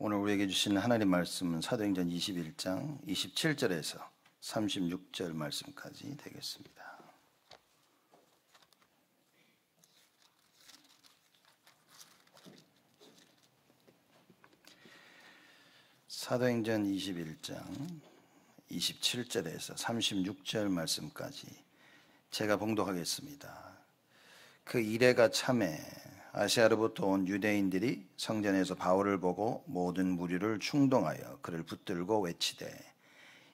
오늘 우리에게 주신 하나님 말씀은 사도행전 21장 27절에서 36절 말씀까지 되겠습니다. 사도행전 21장 27절에서 36절 말씀까지 제가 봉독하겠습니다. 그 이레가 참에 아시아로부터 온 유대인들이 성전에서 바울을 보고 모든 무리를 충동하여 그를 붙들고 외치되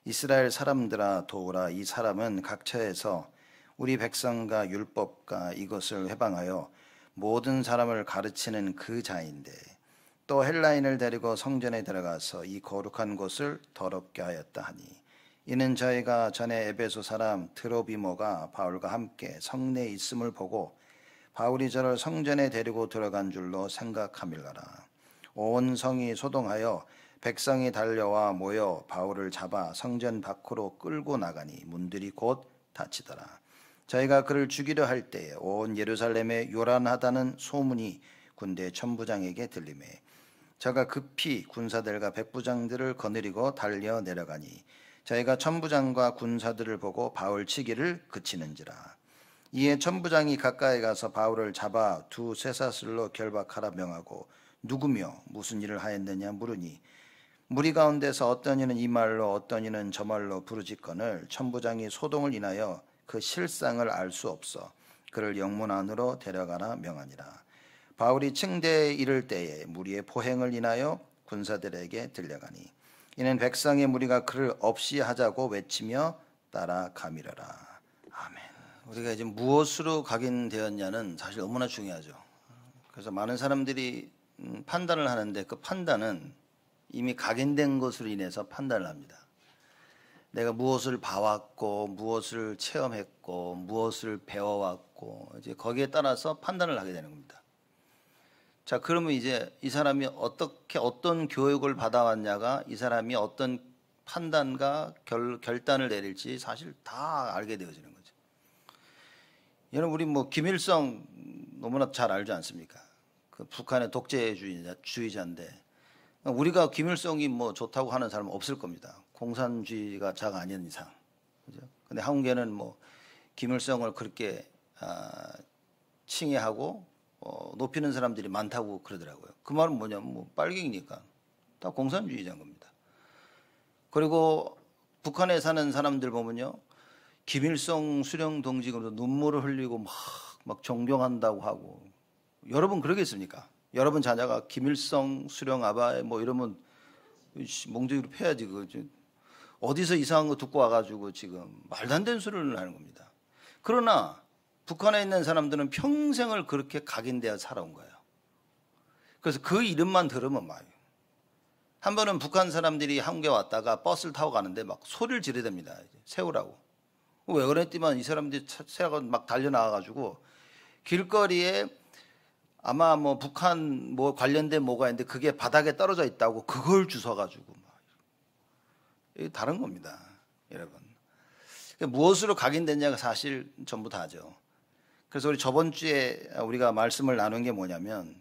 이스라엘 사람들아 도우라. 이 사람은 각처에서 우리 백성과 율법과 이것을 회방하여 모든 사람을 가르치는 그 자인데 또 헬라인을 데리고 성전에 들어가서 이 거룩한 곳을 더럽게 하였다 하니 이는 저희가 전에 에베소 사람 드로비모가 바울과 함께 성내에 있음을 보고 바울이 저를 성전에 데리고 들어간 줄로 생각함일러라. 온 성이 소동하여 백성이 달려와 모여 바울을 잡아 성전 밖으로 끌고 나가니 문들이 곧 닫히더라. 저희가 그를 죽이려 할 때에 온 예루살렘에 요란하다는 소문이 군대 천부장에게 들리매 저가 급히 군사들과 백부장들을 거느리고 달려 내려가니 저희가 천부장과 군사들을 보고 바울 치기를 그치는지라. 이에 천부장이 가까이 가서 바울을 잡아 두 쇠사슬로 결박하라 명하고 누구며 무슨 일을 하였느냐 물으니 무리 가운데서 어떤 이는 이 말로 어떤 이는 저 말로 부르짖거늘 천부장이 소동을 인하여 그 실상을 알 수 없어 그를 영문 안으로 데려가라 명하니라. 바울이 층대에 이를 때에 무리의 포행을 인하여 군사들에게 들려가니 이는 백성의 무리가 그를 없이 하자고 외치며 따라가미르라. 아멘. 우리가 이제 무엇으로 각인되었냐는 사실 너무나 중요하죠. 그래서 많은 사람들이 판단을 하는데 그 판단은 이미 각인된 것으로 인해서 판단을 합니다. 내가 무엇을 봐왔고 무엇을 체험했고 무엇을 배워왔고 이제 거기에 따라서 판단을 하게 되는 겁니다. 자, 그러면 이제 이 사람이 어떤 교육을 받아왔냐가 이 사람이 어떤 판단과 결단을 내릴지 사실 다 알게 되어지는 거죠. 여러분 우리 김일성 너무나 잘 알지 않습니까? 그 북한의 독재주의자인데 우리가 김일성이 좋다고 하는 사람은 없을 겁니다. 공산주의가 자가 아닌 이상. 그죠? 근데 한국에는 김일성을 그렇게 칭해하고 높이는 사람들이 많다고 그러더라고요. 그 말은 뭐냐면 빨갱이니까 다 공산주의자인 겁니다. 그리고 북한에 사는 사람들 보면요. 김일성 수령 동지가 눈물을 흘리고 막 존경한다고 하고 여러분 그러겠습니까? 여러분 자녀가 김일성 수령 아바에 이러면 몽둥이로 패야지. 어디서 이상한 거 듣고 와가지고 지금 말도 안 되는 소리를 하는 겁니다. 그러나 북한에 있는 사람들은 평생을 그렇게 각인되어 살아온 거예요. 그래서 그 이름만 들으면 막 한 번은 북한 사람들이 한국에 왔다가 버스를 타고 가는데 막 소리를 지르답니다. 세우라고. 왜 그랬더만 이 사람들이 차가 막 달려나와가지고 길거리에 아마 북한 관련된 뭐가 있는데 그게 바닥에 떨어져 있다고 그걸 주워가지고 이게 다른 겁니다, 여러분. 무엇으로 각인됐냐가 사실 전부 다죠. 그래서 우리 저번 주에 우리가 말씀을 나눈 게 뭐냐면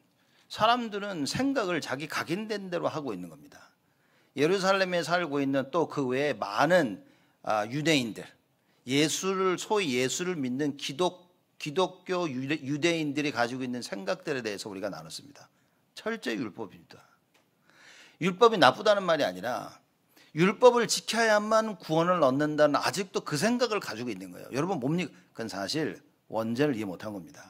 사람들은 생각을 자기 각인된 대로 하고 있는 겁니다. 예루살렘에 살고 있는 또 그 외에 많은 유대인들, 소위 예수를 믿는 기독교 유대인들이 가지고 있는 생각들에 대해서 우리가 나눴습니다. 철저히 율법입니다. 율법이 나쁘다는 말이 아니라 율법을 지켜야만 구원을 얻는다는 아직도 그 생각을 가지고 있는 거예요. 여러분 뭡니까? 그건 사실 원죄를 이해 못한 겁니다.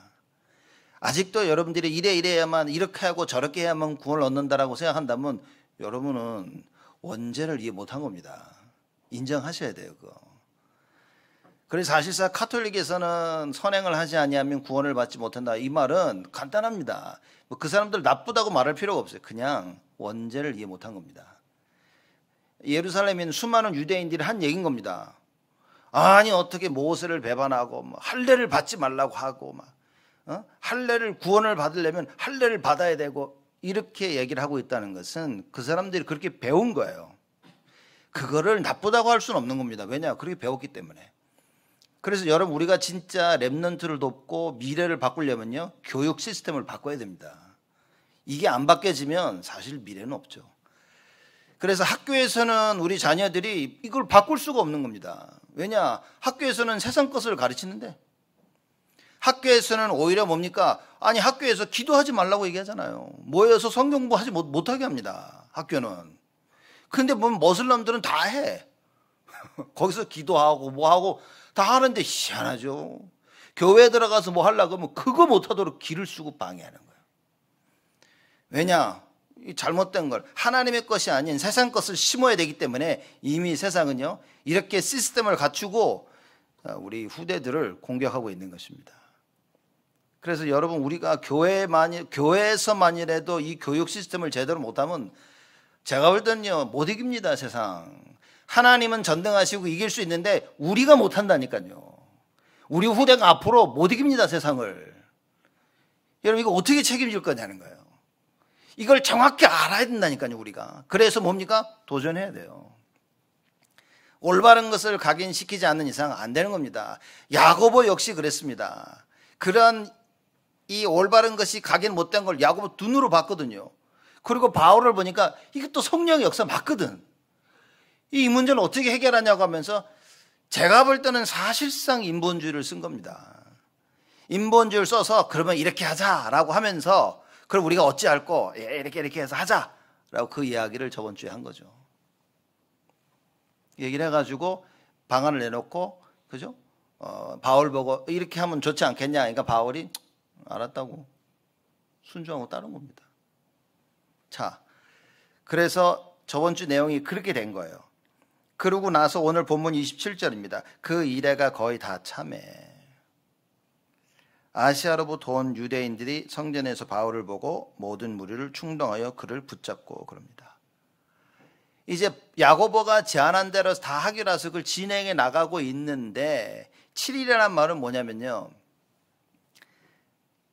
아직도 여러분들이 이래야만 이렇게 하고 저렇게 해야만 구원을 얻는다라고 생각한다면 여러분은 원죄를 이해 못한 겁니다. 인정하셔야 돼요, 그거. 그래서 사실상 카톨릭에서는 선행을 하지 아니하면 구원을 받지 못한다. 이 말은 간단합니다. 그 사람들 나쁘다고 말할 필요가 없어요. 그냥 원죄를 이해 못한 겁니다. 예루살렘에 있는 수많은 유대인들이 한 얘기인 겁니다. 아니 어떻게 모세를 배반하고 할례를 받지 말라고 하고 할례를 구원을 받으려면 할례를 받아야 되고 이렇게 얘기를 하고 있다는 것은 그 사람들이 그렇게 배운 거예요. 그거를 나쁘다고 할 수는 없는 겁니다. 왜냐? 그렇게 배웠기 때문에. 그래서 여러분 우리가 진짜 렘넌트를 돕고 미래를 바꾸려면요 교육 시스템을 바꿔야 됩니다. 이게 안 바뀌어지면 사실 미래는 없죠. 그래서 학교에서는 우리 자녀들이 이걸 바꿀 수가 없는 겁니다. 왜냐? 학교에서는 세상 것을 가르치는데, 학교에서는 오히려 뭡니까? 아니, 학교에서 기도하지 말라고 얘기하잖아요. 모여서 성경 공부하지 못하게 합니다, 학교는. 근데 뭐 머슬람들은 다 해. 거기서 기도하고 뭐하고 다 하는데 희한하죠. 교회 들어가서 뭐 하려고 하면 그거 못하도록 길을 쓰고 방해하는 거예요. 왜냐? 이 잘못된 걸 하나님의 것이 아닌 세상 것을 심어야 되기 때문에 이미 세상은요 이렇게 시스템을 갖추고 우리 후대들을 공격하고 있는 것입니다. 그래서 여러분, 우리가 교회에서만이라도 이 교육 시스템을 제대로 못하면 제가 볼 때는요 못 이깁니다. 세상. 하나님은 전등하시고 이길 수 있는데 우리가 못한다니까요. 우리 후대가 앞으로 못 이깁니다. 세상을. 여러분, 이거 어떻게 책임질 거냐는 거예요. 이걸 정확히 알아야 된다니까요, 우리가. 그래서 뭡니까? 도전해야 돼요. 올바른 것을 각인시키지 않는 이상 안 되는 겁니다. 야고보 역시 그랬습니다. 그런 이 올바른 것이 각인 못된 걸 야고보 눈으로 봤거든요. 그리고 바울을 보니까 이게 또 성령의 역사 맞거든. 이 문제는 어떻게 해결하냐고 하면서 제가 볼 때는 사실상 인본주의를 쓴 겁니다. 인본주의를 써서 그러면 이렇게 하자라고 하면서 그럼 우리가 어찌할꼬 이렇게 해서 하자라고 그 이야기를 저번 주에 한 거죠. 얘기를 해가지고 방안을 내놓고, 그죠? 바울 보고 이렇게 하면 좋지 않겠냐. 그러니까 바울이 알았다고 순종하고 따른 겁니다. 자, 그래서 저번 주 내용이 그렇게 된 거예요. 그러고 나서 오늘 본문 27절입니다. 그 이래가 거의 다 참에 아시아로부터 온 유대인들이 성전에서 바울을 보고 모든 무리를 충동하여 그를 붙잡고 그럽니다. 이제 야고보가 제안한 대로 다 하기로 해서 그걸 진행해 나가고 있는데 7일이라는 말은 뭐냐면요,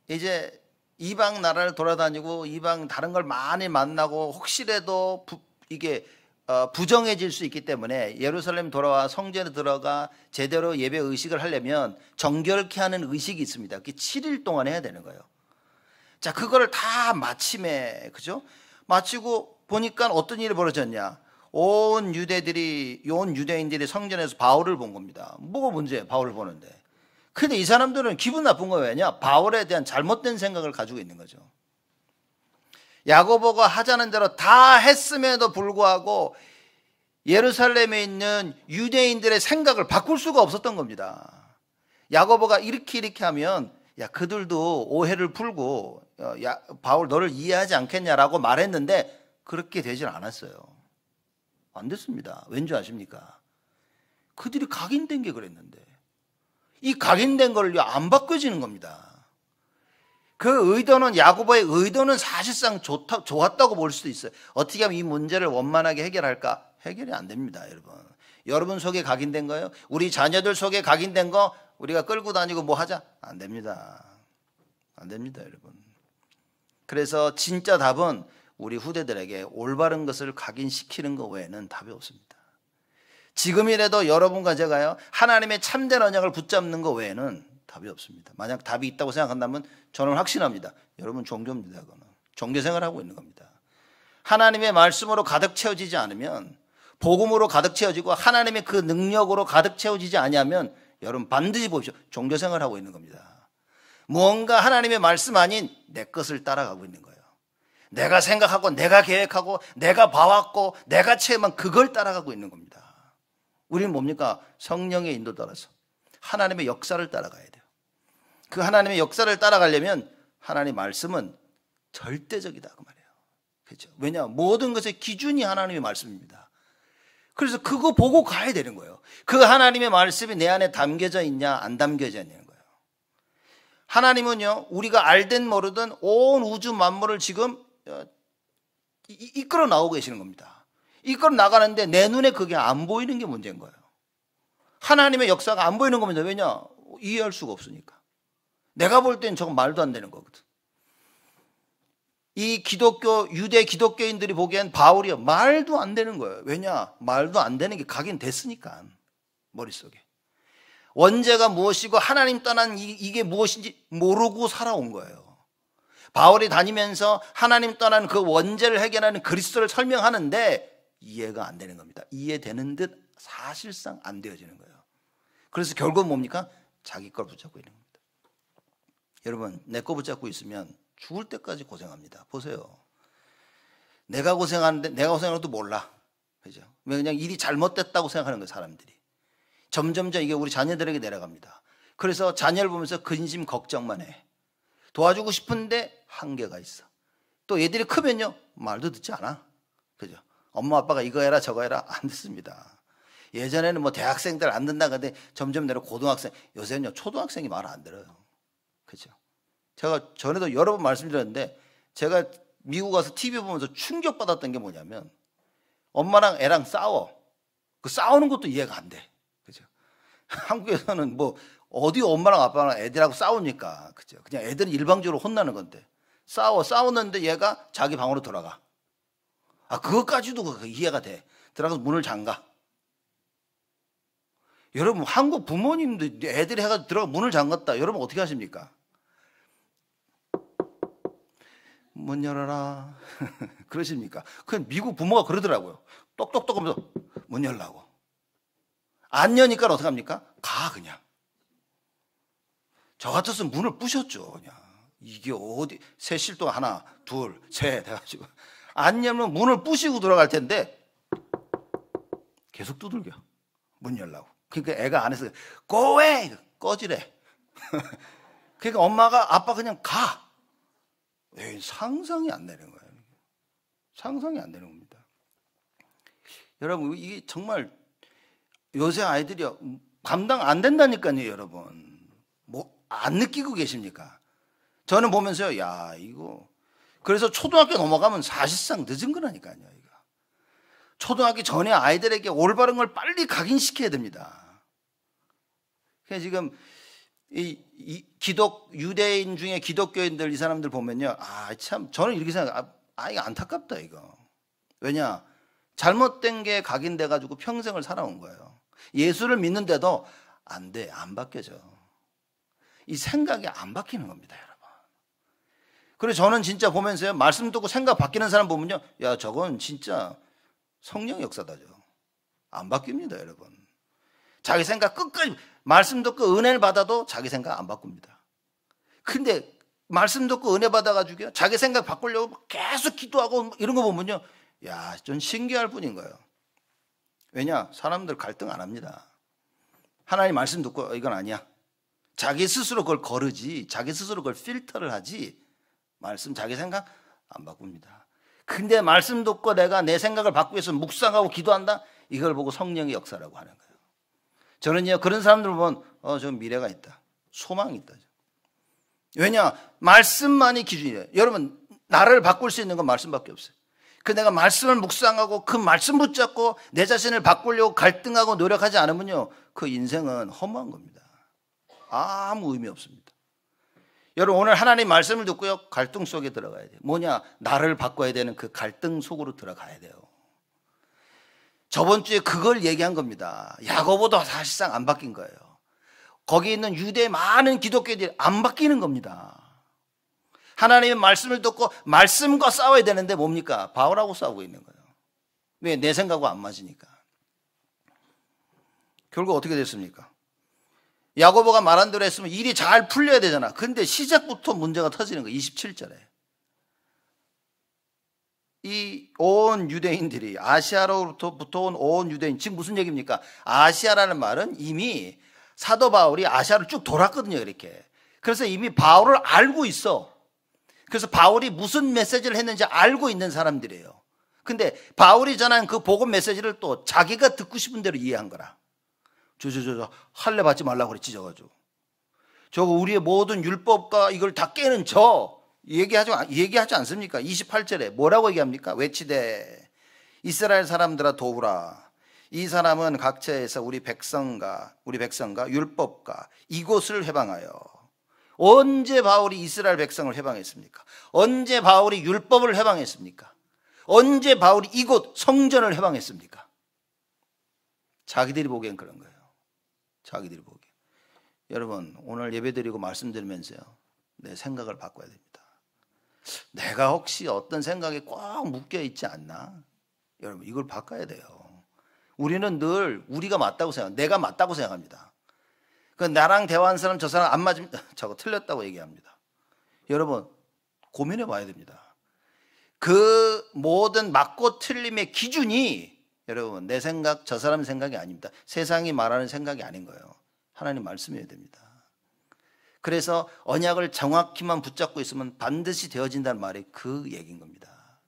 이제 이방 나라를 돌아다니고 이방 다른 걸 많이 만나고 혹시라도 이게 부정해질 수 있기 때문에 예루살렘 돌아와 성전에 들어가 제대로 예배 의식을 하려면 정결케 하는 의식이 있습니다. 그게 7일 동안 해야 되는 거예요. 자, 그거를 다 마침에, 그죠? 마치고 보니까 어떤 일이 벌어졌냐? 온 유대인들이 성전에서 바울을 본 겁니다. 뭐가 문제예요, 바울을 보는데. 근데 이 사람들은 기분 나쁜 거예요. 왜냐? 바울에 대한 잘못된 생각을 가지고 있는 거죠. 야고보가 하자는 대로 다 했음에도 불구하고 예루살렘에 있는 유대인들의 생각을 바꿀 수가 없었던 겁니다. 야고보가 이렇게 하면 야, 그들도 오해를 풀고 야, 바울 너를 이해하지 않겠냐라고 말했는데 그렇게 되질 않았어요. 안 됐습니다. 왠지 아십니까? 그들이 각인된 게 그랬는데 이 각인된 걸 안 바꿔지는 겁니다. 그 의도는, 야고보의 의도는 사실상 좋았다고 볼 수도 있어요. 어떻게 하면 이 문제를 원만하게 해결할까? 해결이 안 됩니다, 여러분. 여러분 속에 각인된 거예요? 우리 자녀들 속에 각인된 거 우리가 끌고 다니고 뭐 하자? 안 됩니다. 안 됩니다, 여러분. 그래서 진짜 답은 우리 후대들에게 올바른 것을 각인시키는 것 외에는 답이 없습니다. 지금이라도 여러분과 제가요, 하나님의 참된 언약을 붙잡는 것 외에는 답이 없습니다. 만약 답이 있다고 생각한다면 저는 확신합니다. 여러분 종교입니다. 그거는 종교 생활하고 있는 겁니다. 하나님의 말씀으로 가득 채워지지 않으면, 복음으로 가득 채워지고 하나님의 그 능력으로 가득 채워지지 아니하면 여러분 반드시 보십시오. 종교 생활하고 있는 겁니다. 무언가 하나님의 말씀 아닌 내 것을 따라가고 있는 거예요. 내가 생각하고 내가 계획하고 내가 봐왔고 내가 체험한 그걸 따라가고 있는 겁니다. 우리는 뭡니까? 성령의 인도 따라서 하나님의 역사를 따라가야 돼요. 그 하나님의 역사를 따라가려면 하나님의 말씀은 절대적이다 그 말이에요. 그렇죠? 왜냐? 모든 것의 기준이 하나님의 말씀입니다. 그래서 그거 보고 가야 되는 거예요. 그 하나님의 말씀이 내 안에 담겨져 있냐 안 담겨져 있냐는 거예요. 하나님은요, 우리가 알든 모르든 온 우주 만물을 지금 이끌어 나오고 계시는 겁니다. 이끌어 나가는데 내 눈에 그게 안 보이는 게 문제인 거예요. 하나님의 역사가 안 보이는 겁니다. 왜냐? 이해할 수가 없으니까. 내가 볼 땐 저건 말도 안 되는 거거든. 이 유대 기독교인들이 보기엔 바울이 말도 안 되는 거예요. 왜냐? 말도 안 되는 게 각인됐으니까, 머릿속에. 원죄가 무엇이고 하나님 떠난 이게 무엇인지 모르고 살아온 거예요. 바울이 다니면서 하나님 떠난 그 원죄를 해결하는 그리스도를 설명하는데 이해가 안 되는 겁니다. 이해되는 듯 사실상 안 되어지는 거예요. 그래서 결국은 뭡니까? 자기 걸 붙잡고 있는 겁니다. 여러분, 내 거 붙잡고 있으면 죽을 때까지 고생합니다. 보세요. 내가 고생하는데 내가 고생하는 것도 몰라. 그죠? 그냥 일이 잘못됐다고 생각하는 거예요, 사람들이. 점점점 이게 우리 자녀들에게 내려갑니다. 그래서 자녀를 보면서 근심 걱정만 해. 도와주고 싶은데 한계가 있어. 또 얘들이 크면요, 말도 듣지 않아. 그죠? 엄마 아빠가 이거 해라 저거 해라 안 듣습니다. 예전에는 뭐 대학생들 안 듣다 근데 점점 내려 고등학생, 요새는요 초등학생이 말 안 들어요. 그죠? 제가 전에도 여러 번 말씀드렸는데 제가 미국 가서 TV 보면서 충격받았던 게 뭐냐면 엄마랑 애랑 싸워. 그 싸우는 것도 이해가 안 돼. 그죠? 한국에서는 뭐 어디 엄마랑 아빠랑 애들하고 싸우니까. 그죠? 그냥 애들은 일방적으로 혼나는 건데. 싸우는데 얘가 자기 방으로 들어가. 그것까지도 이해가 돼. 들어가서 문을 잠가. 여러분, 한국 부모님도 애들이 해가지고 들어가 문을 잠갔다. 여러분 어떻게 하십니까? 문 열어라. 그러십니까? 그냥 미국 부모가 그러더라고요. 똑똑똑 하면서 문 열라고. 안 여니까 어떻게 합니까? 가 그냥. 저 같았으면 문을 부셨죠. 그냥. 이게 어디 셋실 동안 하나 둘 셋 해가지고 안 열면 문을 부시고 들어갈 텐데 계속 두들겨. 문 열라고. 그러니까 애가 안에서 go away 꺼지래. 그러니까 엄마가 아빠 그냥 가. 상상이 안 되는 거예요. 상상이 안 되는 겁니다. 여러분, 이게 정말 요새 아이들이 감당 안 된다니까요, 여러분. 뭐 안 느끼고 계십니까? 저는 보면서요, 야, 이거. 그래서 초등학교 넘어가면 사실상 늦은 거라니까요, 이거. 초등학교 전에 아이들에게 올바른 걸 빨리 각인시켜야 됩니다. 그래서 지금 유대인 중에 기독교인들 이 사람들 보면요, 참, 저는 이렇게 생각해요. 이거 안타깝다, 이거. 왜냐? 잘못된 게 각인돼가지고 평생을 살아온 거예요. 예수를 믿는데도 안 돼, 안 바뀌어져. 이 생각이 안 바뀌는 겁니다, 여러분. 그래서 저는 진짜 보면서요, 말씀 듣고 생각 바뀌는 사람 보면요, 야, 저건 진짜 성령 역사다죠. 안 바뀝니다, 여러분. 자기 생각 끝까지, 말씀 듣고 은혜를 받아도 자기 생각 안 바꿉니다. 근데 말씀 듣고 은혜 받아가지고요, 자기 생각 바꾸려고 계속 기도하고 이런 거 보면요, 야, 좀 신기할 뿐인 거예요. 왜냐? 사람들 갈등 안 합니다. 하나님 말씀 듣고 이건 아니야. 자기 스스로 그걸 거르지, 자기 스스로 그걸 필터를 하지, 말씀 자기 생각 안 바꿉니다. 근데 말씀 듣고 내가 내 생각을 바꾸기 위해서 묵상하고 기도한다? 이걸 보고 성령의 역사라고 하는 거예요. 저는요, 그런 사람들 보면 저 미래가 있다, 소망이 있다. 왜냐? 말씀만이 기준이에요. 여러분, 나를 바꿀 수 있는 건 말씀밖에 없어요. 내가 말씀을 묵상하고 그 말씀 붙잡고 내 자신을 바꾸려고 갈등하고 노력하지 않으면요, 그 인생은 허무한 겁니다. 아무 의미 없습니다. 여러분, 오늘 하나님 말씀을 듣고요, 갈등 속에 들어가야 돼요. 뭐냐? 나를 바꿔야 되는 그 갈등 속으로 들어가야 돼요. 저번 주에 그걸 얘기한 겁니다. 야고보도 사실상 안 바뀐 거예요. 거기 있는 유대 많은 기독교인들이 안 바뀌는 겁니다. 하나님의 말씀을 듣고 말씀과 싸워야 되는데 뭡니까? 바울하고 싸우고 있는 거예요. 왜? 내 생각과 안 맞으니까. 결국 어떻게 됐습니까? 야고보가 말한 대로 했으면 일이 잘 풀려야 되잖아. 근데 시작부터 문제가 터지는 거예요. 27절에. 이 온 유대인들이, 아시아로부터 온 온 유대인, 지금 무슨 얘기입니까? 아시아라는 말은 이미 사도 바울이 아시아를 쭉 돌았거든요, 이렇게. 그래서 이미 바울을 알고 있어. 그래서 바울이 무슨 메시지를 했는지 알고 있는 사람들이에요. 근데 바울이 전한 그 복음 메시지를 또 자기가 듣고 싶은 대로 이해한 거라. 할례 받지 말라고 그랬지, 저거 우리의 모든 율법과 이걸 다 깨는 얘기하지 않습니까? 28절에 뭐라고 얘기합니까? 외치되 이스라엘 사람들아 도우라. 이 사람은 각처에서 우리 백성과 율법과 이곳을 해방하여. 언제 바울이 이스라엘 백성을 해방했습니까? 언제 바울이 율법을 해방했습니까? 언제 바울이 이곳 성전을 해방했습니까? 자기들이 보기엔 그런 거예요. 자기들이 보기엔. 여러분, 오늘 예배드리고 말씀드리면서요, 내 생각을 바꿔야 됩니다. 내가 혹시 어떤 생각에 꼭 묶여 있지 않나? 여러분 이걸 바꿔야 돼요. 우리는 늘 우리가 맞다고 내가 맞다고 생각합니다. 그 나랑 대화한 사람 저 사람 안 맞으면 저거 틀렸다고 얘기합니다. 여러분 고민해 봐야 됩니다. 그 모든 맞고 틀림의 기준이 여러분 내 생각 저 사람 생각이 아닙니다. 세상이 말하는 생각이 아닌 거예요. 하나님 말씀이어야 됩니다. 그래서 언약을 정확히만 붙잡고 있으면 반드시 되어진다는 말이 그 얘기인 겁니다.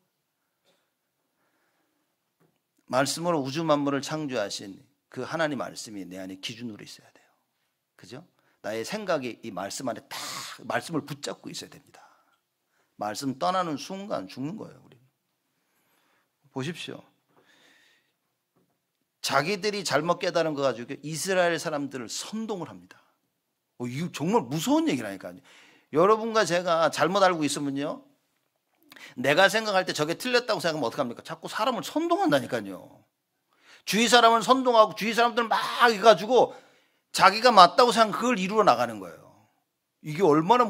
말씀으로 우주 만물을 창조하신 그 하나님 말씀이 내 안에 기준으로 있어야 돼요. 그죠? 나의 생각이 이 말씀 안에 딱 말씀을 붙잡고 있어야 됩니다. 말씀 떠나는 순간 죽는 거예요. 우리 보십시오. 자기들이 잘못 깨달은 거 가지고 이스라엘 사람들을 선동을 합니다. 이거 정말 무서운 얘기라니까요. 여러분과 제가 잘못 알고 있으면요, 내가 생각할 때 저게 틀렸다고 생각하면 어떡합니까? 자꾸 사람을 선동한다니까요. 주위 사람을 선동하고 주위 사람들을 막 해가지고 자기가 맞다고 생각하면 그걸 이루어 나가는 거예요. 이게 얼마나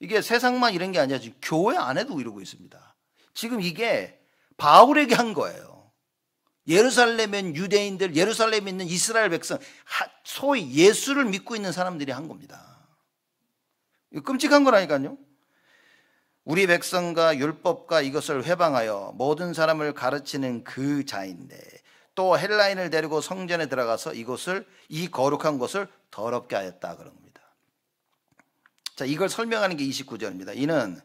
이게 세상만 이런 게 아니라 지금 교회 안에도 이러고 있습니다. 지금 이게 바울에게 한 거예요. 예루살렘엔 유대인들, 예루살렘에 있는 이스라엘 백성, 소위 예수를 믿고 있는 사람들이 한 겁니다. 이거 끔찍한 거라니까요. 우리 백성과 율법과 이것을 회방하여 모든 사람을 가르치는 그 자인데 또 헬라인을 데리고 성전에 들어가서 이 거룩한 곳을 더럽게 하였다 그런 겁니다. 자, 이걸 설명하는 게 29절입니다. 이는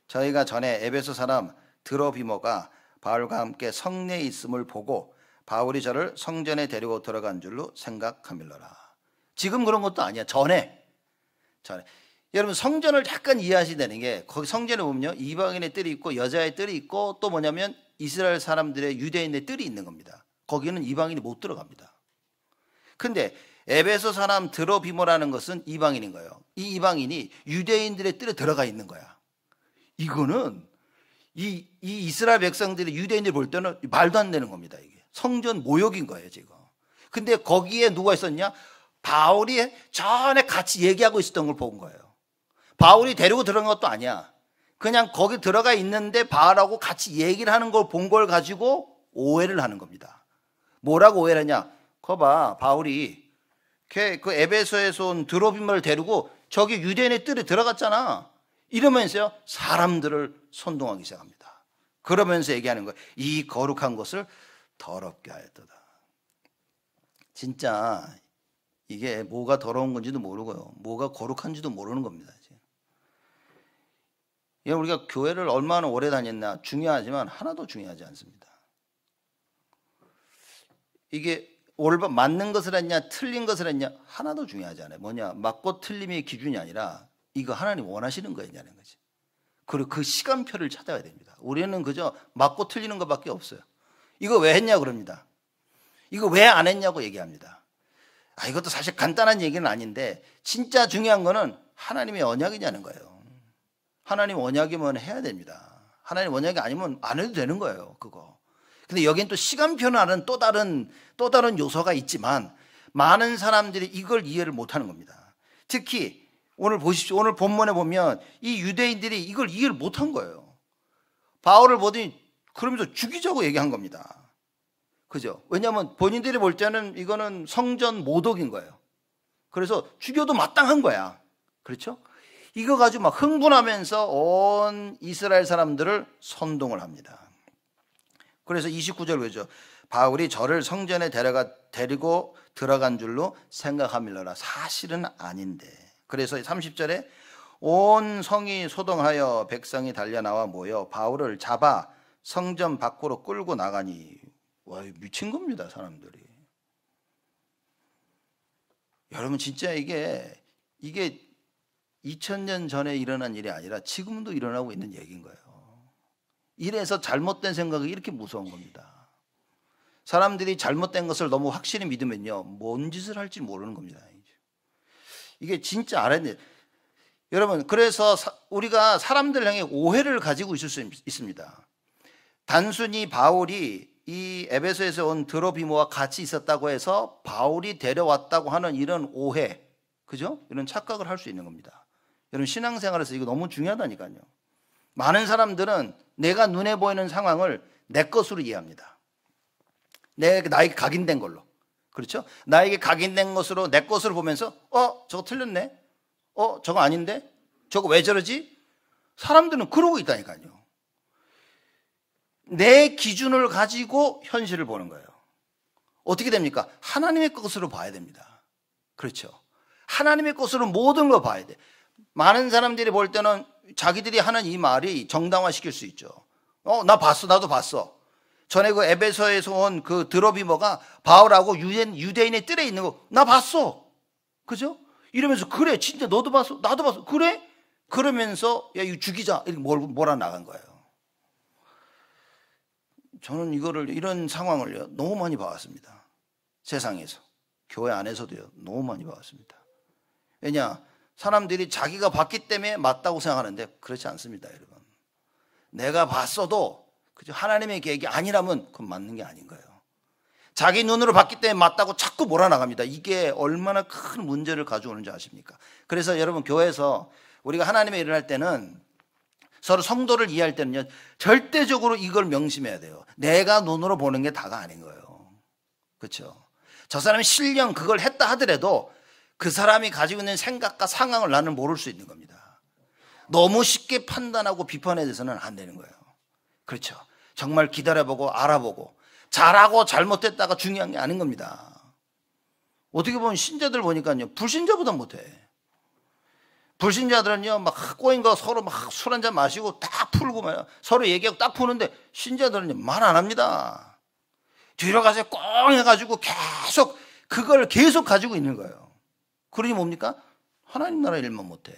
저희가 전에 에베소 사람 드로비모가 바울과 함께 성내에 있음을 보고 바울이 저를 성전에 데리고 들어간 줄로 생각하밀러라. 지금 그런 것도 아니야. 전에. 여러분 성전을 약간 이해하셔야 되는 게 거기 성전에 보면요, 이방인의 뜰이 있고 여자의 뜰이 있고 또 뭐냐면 이스라엘 사람들의 유대인의 뜰이 있는 겁니다. 거기는 이방인이 못 들어갑니다. 근데 에베소 사람 드로비모라는 것은 이방인인 거예요. 이 이방인이 유대인들의 뜰에 들어가 있는 거야. 이거는 이 이스라엘 백성들이 유대인들이 볼 때는 말도 안 되는 겁니다. 이게 성전 모욕인 거예요 지금. 근데 거기에 누가 있었냐? 바울이 전에 같이 얘기하고 있었던 걸 본 거예요. 바울이 데리고 들어간 것도 아니야. 그냥 거기 들어가 있는데 바울하고 같이 얘기를 하는 걸 본 걸 가지고 오해를 하는 겁니다. 뭐라고 오해를 하냐? 거봐, 바울이 그 에베소에서 온 드로비모를 데리고 저기 유대인의 뜰에 들어갔잖아. 이러면서요 사람들을 선동하기 시작합니다. 그러면서 얘기하는 거예요. 이 거룩한 것을 더럽게 하였도다. 진짜 이게 뭐가 더러운 건지도 모르고요, 뭐가 거룩한지도 모르는 겁니다. 우리가 교회를 얼마나 오래 다녔나 중요하지만 하나도 중요하지 않습니다. 이게 맞는 것을 했냐 틀린 것을 했냐 하나도 중요하지 않아요. 뭐냐, 맞고 틀림의 기준이 아니라 이거 하나님 원하시는 거였냐는 거지. 그리고 그 시간표를 찾아야 됩니다. 우리는 그저 맞고 틀리는 것밖에 없어요. 이거 왜 했냐 그럽니다. 이거 왜 안 했냐고 얘기합니다. 이것도 사실 간단한 얘기는 아닌데 진짜 중요한 거는 하나님의 언약이냐는 거예요. 하나님 언약이면 해야 됩니다. 하나님 언약이 아니면 안 해도 되는 거예요, 그거. 근데 여긴 또 시간표라는 또 다른 요소가 있지만 많은 사람들이 이걸 이해를 못하는 겁니다. 특히 오늘 보십시오. 오늘 본문에 보면 이 유대인들이 이걸 이해를 못한 거예요. 바울을 보더니 그러면서 죽이자고 얘기한 겁니다. 그죠? 왜냐하면 본인들이 볼 때는 이거는 성전 모독인 거예요. 그래서 죽여도 마땅한 거야. 그렇죠? 이거 가지고 막 흥분하면서 온 이스라엘 사람들을 선동을 합니다. 그래서 29절 보죠. 바울이 저를 성전에 데리고 들어간 줄로 생각하밀러라. 사실은 아닌데. 그래서 30절에 온 성이 소동하여 백성이 달려나와 모여 바울을 잡아 성전 밖으로 끌고 나가니. 와, 미친 겁니다, 사람들이. 여러분 진짜 이게 2000년 전에 일어난 일이 아니라 지금도 일어나고 있는 얘기인 거예요. 이래서 잘못된 생각이 이렇게 무서운 겁니다. 사람들이 잘못된 것을 너무 확실히 믿으면요, 뭔 짓을 할지 모르는 겁니다. 이게 진짜 알아야 돼요. 여러분, 그래서 우리가 사람들 향해 오해를 가지고 있을 수 있습니다. 단순히 바울이 이 에베소에서 온 드로비모와 같이 있었다고 해서 바울이 데려왔다고 하는 이런 오해, 그죠? 이런 착각을 할 수 있는 겁니다. 여러분 신앙생활에서 이거 너무 중요하다니까요. 많은 사람들은 내가 눈에 보이는 상황을 내 것으로 이해합니다. 나에게 각인된 걸로. 그렇죠? 나에게 각인된 것으로, 내 것으로 보면서 저거 틀렸네. 저거 아닌데? 저거 왜 저러지? 사람들은 그러고 있다니까요. 내 기준을 가지고 현실을 보는 거예요. 어떻게 됩니까? 하나님의 것으로 봐야 됩니다. 그렇죠? 하나님의 것으로 모든 걸 봐야 돼. 많은 사람들이 볼 때는 자기들이 하는 이 말이 정당화시킬 수 있죠. 나 봤어. 나도 봤어. 전에 그 에베소에서 온 그 드로비머가 바울하고 유대인의 뜰에 있는 거 나 봤어. 그죠? 이러면서 그래 진짜 너도 봤어? 나도 봤어. 그래? 그러면서 야 이거 죽이자 이렇게 몰아 나간 거예요. 저는 이런 상황을 너무 많이 봐왔습니다. 세상에서. 교회 안에서도요. 너무 많이 봐왔습니다. 왜냐? 사람들이 자기가 봤기 때문에 맞다고 생각하는데 그렇지 않습니다, 여러분. 내가 봤어도 하나님의 계획이 아니라면 그건 맞는 게 아닌 거예요. 자기 눈으로 봤기 때문에 맞다고 자꾸 몰아나갑니다. 이게 얼마나 큰 문제를 가져오는지 아십니까? 그래서 여러분 교회에서 우리가 하나님의 일을 할 때는 서로 성도를 이해할 때는요, 절대적으로 이걸 명심해야 돼요. 내가 눈으로 보는 게 다가 아닌 거예요. 그렇죠? 저 사람이 실령 그걸 했다 하더라도 그 사람이 가지고 있는 생각과 상황을 나는 모를 수 있는 겁니다. 너무 쉽게 판단하고 비판에 대해서는 안 되는 거예요. 그렇죠? 정말 기다려보고 알아보고 잘하고 잘못했다가 중요한 게 아닌 겁니다. 어떻게 보면 신자들 보니까요, 불신자보다 못해. 불신자들은요, 막 꼬인 거 서로 막 술 한잔 마시고 딱 풀고 말이야. 서로 얘기하고 딱 푸는데 신자들은요, 말 안 합니다. 뒤로 가서 꽁 해가지고 그걸 계속 가지고 있는 거예요. 그러니 뭡니까? 하나님 나라 일만 못해.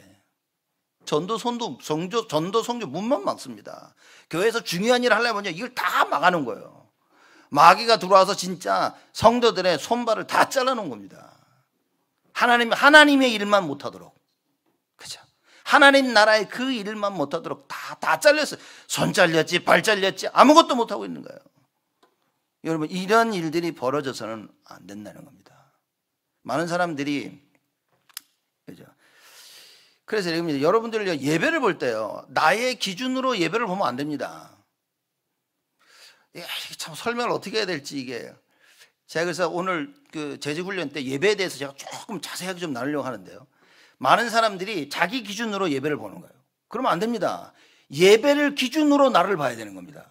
전도, 성교 문만 막습니다. 교회에서 중요한 일을 하려면요, 이걸 다 막아놓은 거예요. 마귀가 들어와서 진짜 성도들의 손발을 다 잘라놓은 겁니다. 하나님의 일만 못하도록. 그죠? 하나님 나라의 그 일만 못하도록 다 잘렸어요. 손 잘렸지, 발 잘렸지, 아무것도 못하고 있는 거예요. 여러분, 이런 일들이 벌어져서는 안 된다는 겁니다. 많은 사람들이, 그죠? 그래서 여러분들 예배를 볼 때요, 나의 기준으로 예배를 보면 안 됩니다. 참 설명을 어떻게 해야 될지 이게. 제가 그래서 오늘 그 재직훈련 때 예배에 대해서 제가 조금 자세하게 좀 나누려고 하는데요. 많은 사람들이 자기 기준으로 예배를 보는 거예요. 그러면 안 됩니다. 예배를 기준으로 나를 봐야 되는 겁니다.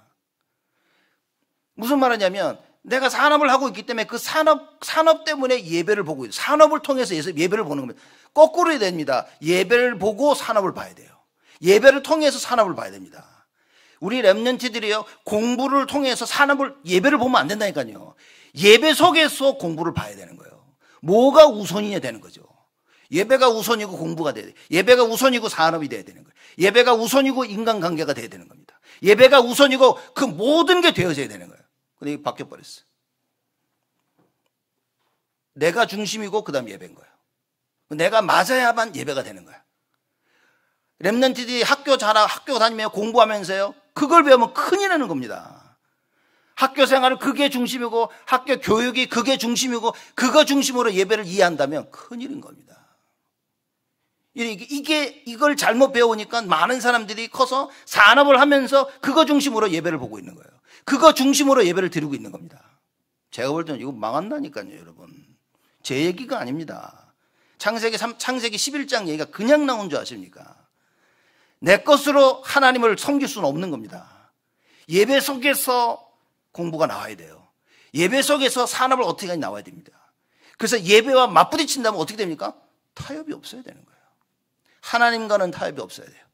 무슨 말이냐면 내가 산업을 하고 있기 때문에 그 산업 때문에 예배를 보고 있어요. 산업을 통해서 예배를 보는 겁니다. 거꾸로 해야 됩니다. 예배를 보고 산업을 봐야 돼요. 예배를 통해서 산업을 봐야 됩니다. 우리 렘넌트들이요, 공부를 통해서 예배를 보면 안 된다니까요. 예배 속에서 공부를 봐야 되는 거예요. 뭐가 우선이냐 되는 거죠. 예배가 우선이고 공부가 돼야 돼요. 예배가 우선이고 산업이 돼야 되는 거예요. 예배가 우선이고 인간관계가 돼야 되는 겁니다. 예배가 우선이고 그 모든 게 되어져야 되는 거예요. 근데 이게 바뀌어버렸어요. 내가 중심이고 그 다음 예배인 거예요. 내가 맞아야만 예배가 되는 거예요. 렘넌트들이 학교 다니며 공부하면서요, 그걸 배우면 큰일 나는 겁니다. 학교 생활은 그게 중심이고 학교 교육이 그게 중심이고 그거 중심으로 예배를 이해한다면 큰일인 겁니다. 이걸 잘못 배우니까 많은 사람들이 커서 산업을 하면서 그거 중심으로 예배를 보고 있는 거예요. 그거 중심으로 예배를 드리고 있는 겁니다. 제가 볼 때는 이거 망한다니까요, 여러분. 제 얘기가 아닙니다. 창세기 11장 얘기가 그냥 나온 줄 아십니까? 내 것으로 하나님을 섬길 수는 없는 겁니다. 예배 속에서 공부가 나와야 돼요. 예배 속에서 산업을 어떻게 하는지 나와야 됩니다. 그래서 예배와 맞부딪힌다면 어떻게 됩니까? 타협이 없어야 되는 거예요. 하나님과는 타협이 없어야 돼요.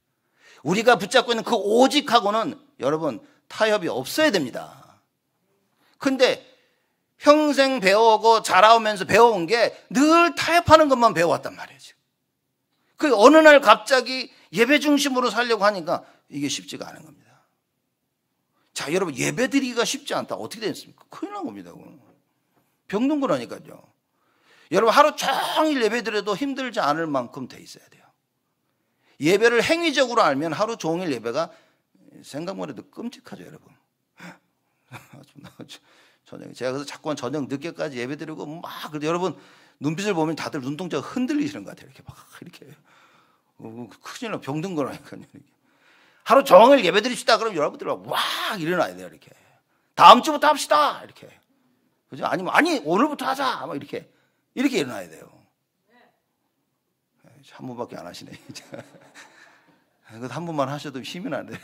우리가 붙잡고 있는 그 오직하고는 여러분 타협이 없어야 됩니다. 근데 평생 배우고 자라오면서 배워온 게 늘 타협하는 것만 배워왔단 말이에요. 그 어느 날 갑자기 예배 중심으로 살려고 하니까 이게 쉽지가 않은 겁니다. 자, 여러분, 예배 드리기가 쉽지 않다. 어떻게 됐습니까? 큰일 난 겁니다. 병든 거라니까요. 여러분, 하루 종일 예배 드려도 힘들지 않을 만큼 돼 있어야 돼요. 예배를 행위적으로 알면 하루 종일 예배가 생각만 해도 끔찍하죠, 여러분. 제가 그래서 자꾸 저녁 늦게까지 예배 드리고 여러분 눈빛을 보면 다들 눈동자가 흔들리시는 것 같아요. 이렇게 막 이렇게. 큰일 나, 병든 거라니까요. 하루 종일 예배 드립시다. 그럼 여러분들 막 일어나야 돼요. 이렇게. 다음 주부터 합시다. 이렇게. 그죠? 아니면 아니 오늘부터 하자 막 이렇게 일어나야 돼요. 한 번밖에 안 하시네. 이거 한 번만 하셔도 힘이 나는데.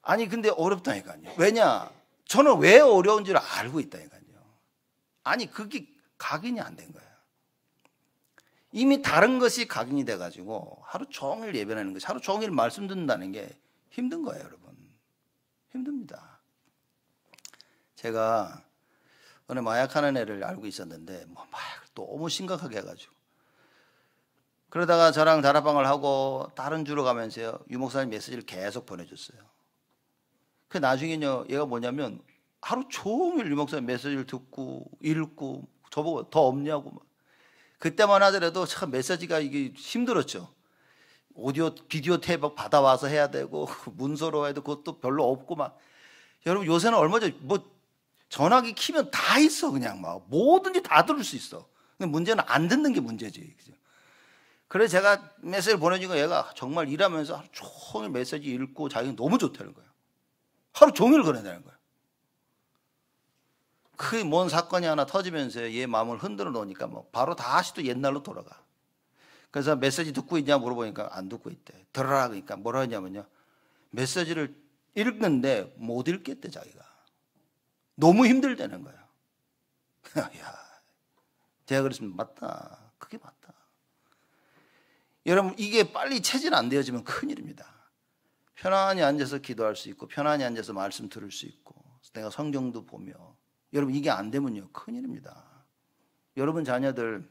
아니 근데 어렵다니까요. 왜냐? 저는 왜 어려운지를 알고 있다니까요. 아니 그게 각인이 안 된 거예요. 이미 다른 것이 각인이 돼가지고 하루 종일 예배하는 것이, 하루 종일 말씀 듣는다는 게 힘든 거예요, 여러분. 힘듭니다. 제가 어느 마약하는 애를 알고 있었는데 뭐 마약을 너무 심각하게 해가지고, 그러다가 저랑 다락방을 하고 다른 주로 가면서요 유목사님 메시지를 계속 보내줬어요. 그 나중에요 얘가 뭐냐면 하루 종일 유목사님 메시지를 듣고 읽고 저보고 더 없냐고 막. 그때만 하더라도 참 메시지가 이게 힘들었죠. 오디오 비디오 테이프 받아와서 해야 되고 문서로 해도 그것도 별로 없고 막. 여러분 요새는 얼마 전에 뭐 전화기 키면 다 있어. 그냥 막 뭐든지 다 들을 수 있어. 근데 문제는 안 듣는 게 문제지. 그래서 제가 메시지를 보내주니까 얘가 정말 일하면서 하루 종일 메시지 읽고 자기는 너무 좋다는 거예요. 하루 종일 그러다는 거예요. 그 뭔 사건이 하나 터지면서 얘 마음을 흔들어 놓으니까 뭐 바로 다시 또 옛날로 돌아가. 그래서 메시지 듣고 있냐 물어보니까 안 듣고 있대. 들어라 그러니까 뭐라 하냐면요, 메시지를 읽는데 못 읽겠대 자기가. 너무 힘들다는 거야. 야, 제가 그랬으면 맞다. 그게 맞다. 여러분 이게 빨리 체질 안 되어지면 큰일입니다. 편안히 앉아서 기도할 수 있고 편안히 앉아서 말씀 들을 수 있고 내가 성경도 보며, 여러분 이게 안 되면요 큰일입니다. 여러분 자녀들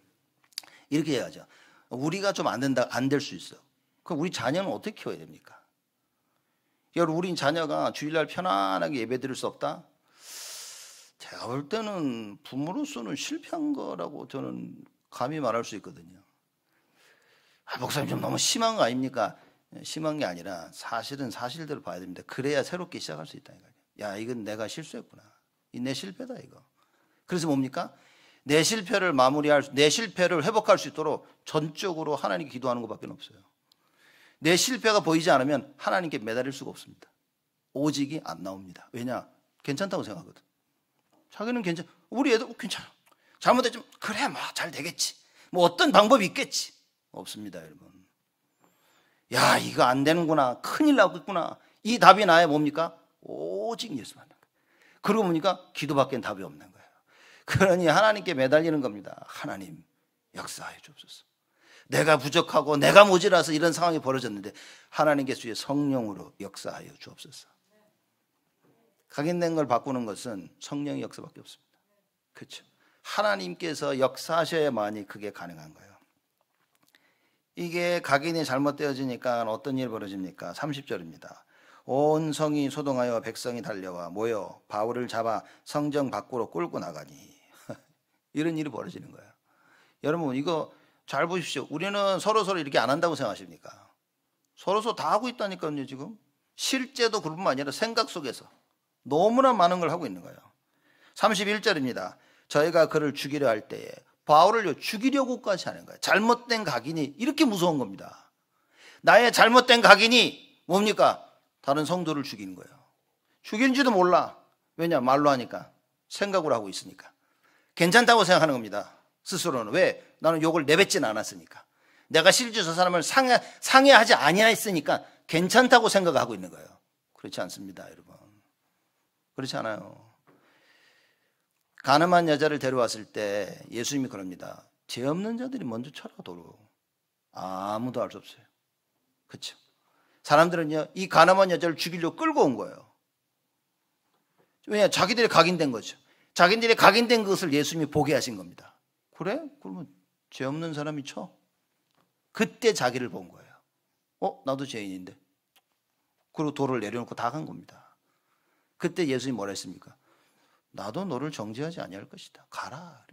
이렇게 해야죠. 우리가 좀 안 된다, 안 될 수 있어. 그럼 우리 자녀는 어떻게 키워야 됩니까? 여러분 우리 자녀가 주일날 편안하게 예배 드릴 수 없다? 제가 볼 때는 부모로서는 실패한 거라고 저는 감히 말할 수 있거든요. 아, 목사님 좀 너무 심한 거 아닙니까? 심한 게 아니라 사실은 사실대로 봐야 됩니다. 그래야 새롭게 시작할 수 있다니까요. 야, 이건 내가 실수했구나. 이 내 실패다 이거. 그래서 뭡니까? 내 실패를 내 실패를 회복할 수 있도록 전적으로 하나님께 기도하는 것밖에 없어요. 내 실패가 보이지 않으면 하나님께 매달릴 수가 없습니다. 오직이 안 나옵니다. 왜냐? 괜찮다고 생각하거든. 자기는 괜찮아. 우리 애도 괜찮아. 잘못했지만 그래 뭐 잘 되겠지. 뭐 어떤 방법이 있겠지. 없습니다, 여러분. 야, 이거 안 되는구나. 큰일 나겠구나. 이 답이 나야 뭡니까? 오직 예수만. 그러고 보니까 기도밖엔 답이 없는 거예요. 그러니 하나님께 매달리는 겁니다. 하나님 역사하여 주옵소서. 내가 부족하고 내가 모자라서 이런 상황이 벌어졌는데 하나님께 주의 성령으로 역사하여 주옵소서. 각인된 걸 바꾸는 것은 성령의 역사밖에 없습니다. 그렇죠? 하나님께서 역사하셔야만이 그게 가능한 거예요. 이게 각인이 잘못되어지니까 어떤 일이 벌어집니까? 30절입니다. 온 성이 소동하여 백성이 달려와 모여 바울을 잡아 성정 밖으로 끌고 나가니 이런 일이 벌어지는 거예요. 여러분 이거 잘 보십시오. 우리는 서로 이렇게 안 한다고 생각하십니까? 서로 다 하고 있다니까요. 지금 실제도 그뿐만 아니라 생각 속에서 너무나 많은 걸 하고 있는 거예요. 31절입니다. 저희가 그를 죽이려 할 때에 바울을 죽이려고까지 하는 거예요. 잘못된 각인이 이렇게 무서운 겁니다. 나의 잘못된 각인이 뭡니까? 다른 성도를 죽이는 거예요. 죽인지도 몰라. 왜냐? 말로 하니까. 생각으로 하고 있으니까. 괜찮다고 생각하는 겁니다. 스스로는. 왜? 나는 욕을 내뱉지는 않았으니까. 내가 실제 저 사람을 상해하지 아니했으니까 괜찮다고 생각하고 있는 거예요. 그렇지 않습니다, 여러분. 그렇지 않아요. 가늠한 여자를 데려왔을 때 예수님이 그럽니다. 죄 없는 자들이 먼저 쳐라 도로. 아무도 알 수 없어요. 그렇죠? 사람들은요 이 가늠한 여자를 죽이려고 끌고 온 거예요. 왜냐? 자기들이 각인된 거죠. 자기들이 각인된 것을 예수님이 보게 하신 겁니다. 그래? 그러면 죄 없는 사람이 쳐? 그때 자기를 본 거예요. 나도 죄인인데. 그리고 돌을 내려놓고 다 간 겁니다. 그때 예수님이 뭐라 했습니까? 나도 너를 정죄하지 아니할 것이다. 가라.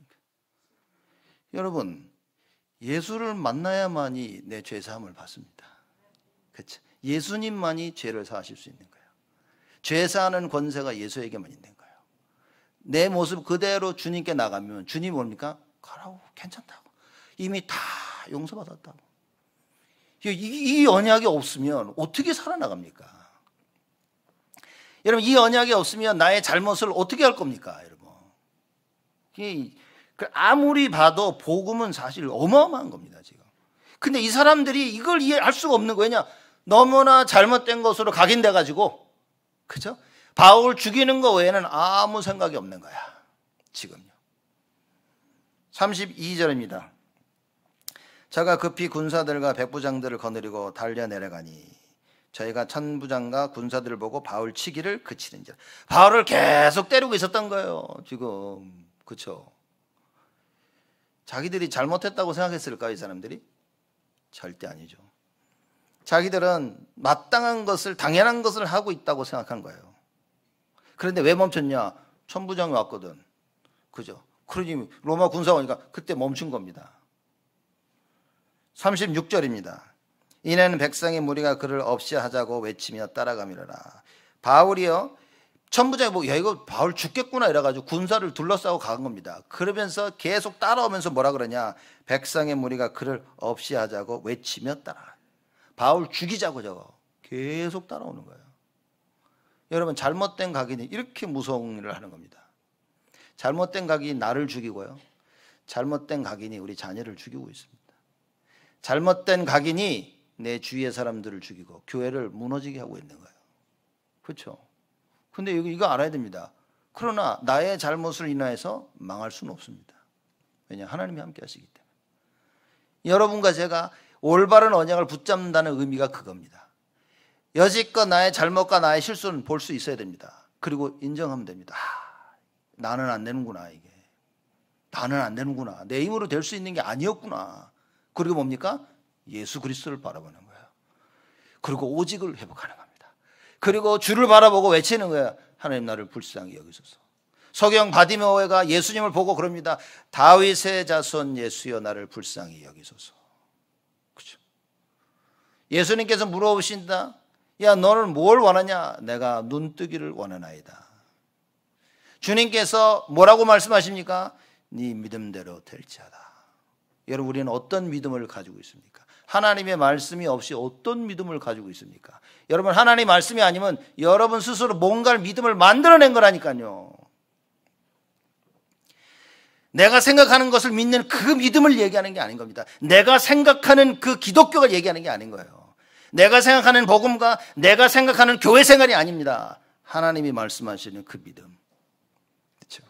여러분, 예수를 만나야만이 내 죄사함을 받습니다. 그렇죠? 예수님만이 죄를 사하실 수 있는 거예요. 죄사하는 권세가 예수에게만 있는 거예요. 내 모습 그대로 주님께 나가면 주님이 뭡니까? 가라고, 괜찮다고. 이미 다 용서받았다고. 이 언약이 없으면 어떻게 살아나갑니까? 여러분 이 언약이 없으면 나의 잘못을 어떻게 할 겁니까? 여러분 아무리 봐도 복음은 사실 어마어마한 겁니다, 지금. 근데 이 사람들이 이걸 이해할 수가 없는 거예요. 왜냐? 너무나 잘못된 것으로 각인돼가지고, 그죠? 바울 죽이는 거 외에는 아무 생각이 없는 거야, 지금요. 32절입니다. 저가 급히 군사들과 백부장들을 거느리고 달려 내려가니 저희가 천부장과 군사들을 보고 바울 치기를 그치는지라. 바울을 계속 때리고 있었던 거예요, 지금. 그렇죠? 자기들이 잘못했다고 생각했을까요, 이 사람들이? 절대 아니죠. 자기들은 마땅한 것을, 당연한 것을 하고 있다고 생각한 거예요. 그런데 왜 멈췄냐? 천부장이 왔거든. 그죠? 그러니 로마 군사가 오니까 그때 멈춘 겁니다. 36절입니다. 이내는 백성의 무리가 그를 없이 하자고 외치며 따라가미르라. 바울이요, 천부장이 뭐, 야, 이거 바울 죽겠구나 이래가지고 군사를 둘러싸고 간 겁니다. 그러면서 계속 따라오면서 뭐라 그러냐? 백성의 무리가 그를 없이 하자고 외치며 따라가. 바울 죽이자고 저거 계속 따라오는 거예요. 여러분, 잘못된 각인이 이렇게 무서운 일을 하는 겁니다. 잘못된 각인이 나를 죽이고요, 잘못된 각인이 우리 자녀를 죽이고 있습니다. 잘못된 각인이 내 주위의 사람들을 죽이고 교회를 무너지게 하고 있는 거예요. 그렇죠? 근데 이거 알아야 됩니다. 그러나 나의 잘못을 인하여서 망할 수는 없습니다. 왜냐? 하나님이 함께 하시기 때문에. 여러분과 제가 올바른 언약을 붙잡는다는 의미가 그겁니다. 여지껏 나의 잘못과 나의 실수는 볼 수 있어야 됩니다. 그리고 인정하면 됩니다. 나는 안 되는구나, 이게. 나는 안 되는구나. 내 힘으로 될 수 있는 게 아니었구나. 그리고 뭡니까? 예수 그리스도를 바라보는 거예요. 그리고 오직을 회복하는 겁니다. 그리고 주를 바라보고 외치는 거예요. 하나님 나를 불쌍히 여기소서. 서경 바디메오가 예수님을 보고 그럽니다. 다윗의 자손 예수여 나를 불쌍히 여기소서. 그렇죠? 예수님께서 물어보신다. 야, 너는 뭘 원하냐? 내가 눈뜨기를 원하나이다. 주님께서 뭐라고 말씀하십니까? 네 믿음대로 될지어다. 여러분, 우리는 어떤 믿음을 가지고 있습니까? 하나님의 말씀이 없이 어떤 믿음을 가지고 있습니까? 여러분, 하나님의 말씀이 아니면 여러분 스스로 뭔가를 믿음을 만들어낸 거라니까요. 내가 생각하는 것을 믿는 그 믿음을 얘기하는 게 아닌 겁니다. 내가 생각하는 그 기독교가 얘기하는 게 아닌 거예요. 내가 생각하는 복음과 내가 생각하는 교회 생활이 아닙니다. 하나님이 말씀하시는 그 믿음. 그렇죠?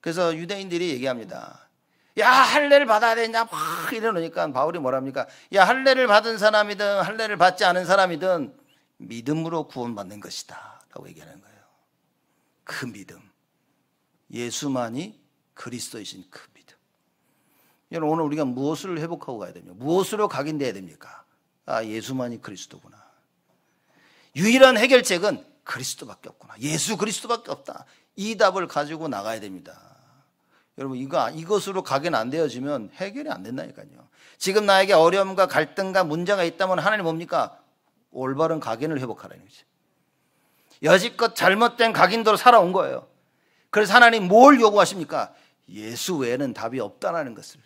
그래서 유대인들이 얘기합니다. 야, 할례를 받아야 되냐 막 이러니까 바울이 뭐랍니까? 야, 할례를 받은 사람이든 할례를 받지 않은 사람이든 믿음으로 구원받는 것이다 라고 얘기하는 거예요. 그 믿음, 예수만이 그리스도이신 그 믿음. 여러분, 오늘 우리가 무엇을 회복하고 가야 됩니까? 무엇으로 각인돼야 됩니까? 아, 예수만이 그리스도구나. 유일한 해결책은 그리스도밖에 없구나. 예수 그리스도밖에 없다. 이 답을 가지고 나가야 됩니다. 여러분, 이것으로 각인 안 되어지면 해결이 안 된다니까요. 지금 나에게 어려움과 갈등과 문제가 있다면 하나님 뭡니까? 올바른 각인을 회복하라는 거죠. 여지껏 잘못된 각인도로 살아온 거예요. 그래서 하나님 뭘 요구하십니까? 예수 외에는 답이 없다는 것을.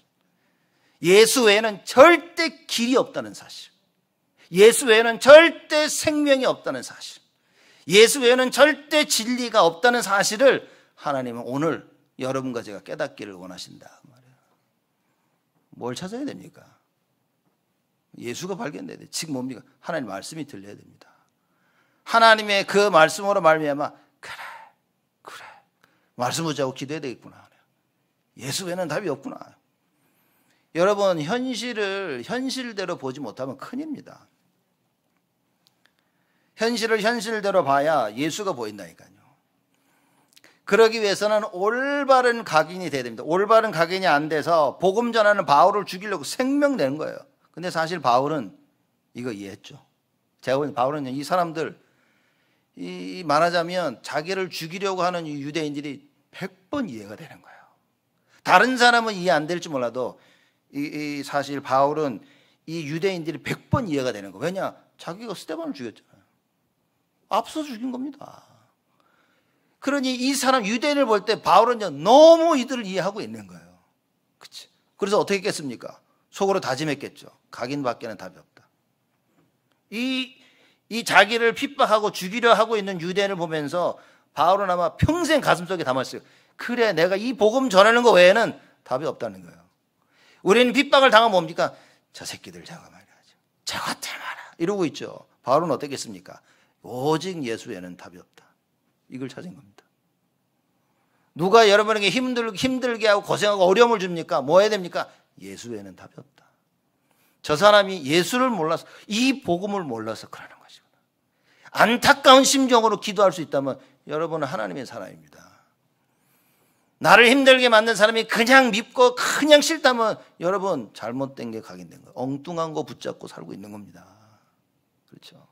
예수 외에는 절대 길이 없다는 사실. 예수 외에는 절대 생명이 없다는 사실. 예수 외에는 절대 진리가 없다는 사실을 하나님은 오늘 여러분과 제가 깨닫기를 원하신다 말이에요. 뭘 찾아야 됩니까? 예수가 발견돼야 돼. 지금 뭡니까? 하나님 말씀이 들려야 됩니다. 하나님의 그 말씀으로 말미암아 그래 말씀 붙잡고 기도해야 되겠구나. 예수 외에는 답이 없구나. 여러분, 현실을 현실대로 보지 못하면 큰일입니다. 현실을 현실대로 봐야 예수가 보인다니까요. 그러기 위해서는 올바른 각인이 돼야 됩니다. 올바른 각인이 안 돼서 복음 전하는 바울을 죽이려고 생명 내는 거예요. 근데 사실 바울은 이거 이해했죠. 제가 보기엔 바울은 이 사람들, 말하자면 자기를 죽이려고 하는 이 유대인들이 100번 이해가 되는 거예요. 다른 사람은 이해 안 될지 몰라도 사실 바울은 이 유대인들이 100번 이해가 되는 거예요. 왜냐? 자기가 스데반을 죽였잖아요. 앞서 죽인 겁니다. 그러니 이 사람 유대인을 볼 때 바울은 너무 이들을 이해하고 있는 거예요. 그치? 그래서 어떻게 했겠습니까? 속으로 다짐했겠죠. 각인밖에는 답이 없다. 이 자기를 핍박하고 죽이려 하고 있는 유대인을 보면서 바울은 아마 평생 가슴속에 담았어요. 그래, 내가 이 복음 전하는 거 외에는 답이 없다는 거예요. 우리는 핍박을 당하면 뭡니까? 저 새끼들 저거 말이야죠. 저것들 말아. 이러고 있죠. 바울은 어떻겠습니까? 오직 예수 외에는 답이 없다. 이걸 찾은 겁니다. 누가 여러분에게 힘들게 하고 고생하고 어려움을 줍니까? 뭐 해야 됩니까? 예수 외에는 답이 없다. 저 사람이 예수를 몰라서, 이 복음을 몰라서 그러는 것이구나. 안타까운 심정으로 기도할 수 있다면 여러분은 하나님의 사람입니다. 나를 힘들게 만든 사람이 그냥 믿고 그냥 싫다면 여러분 잘못된 게 각인된 거예요. 엉뚱한 거 붙잡고 살고 있는 겁니다. 그렇죠?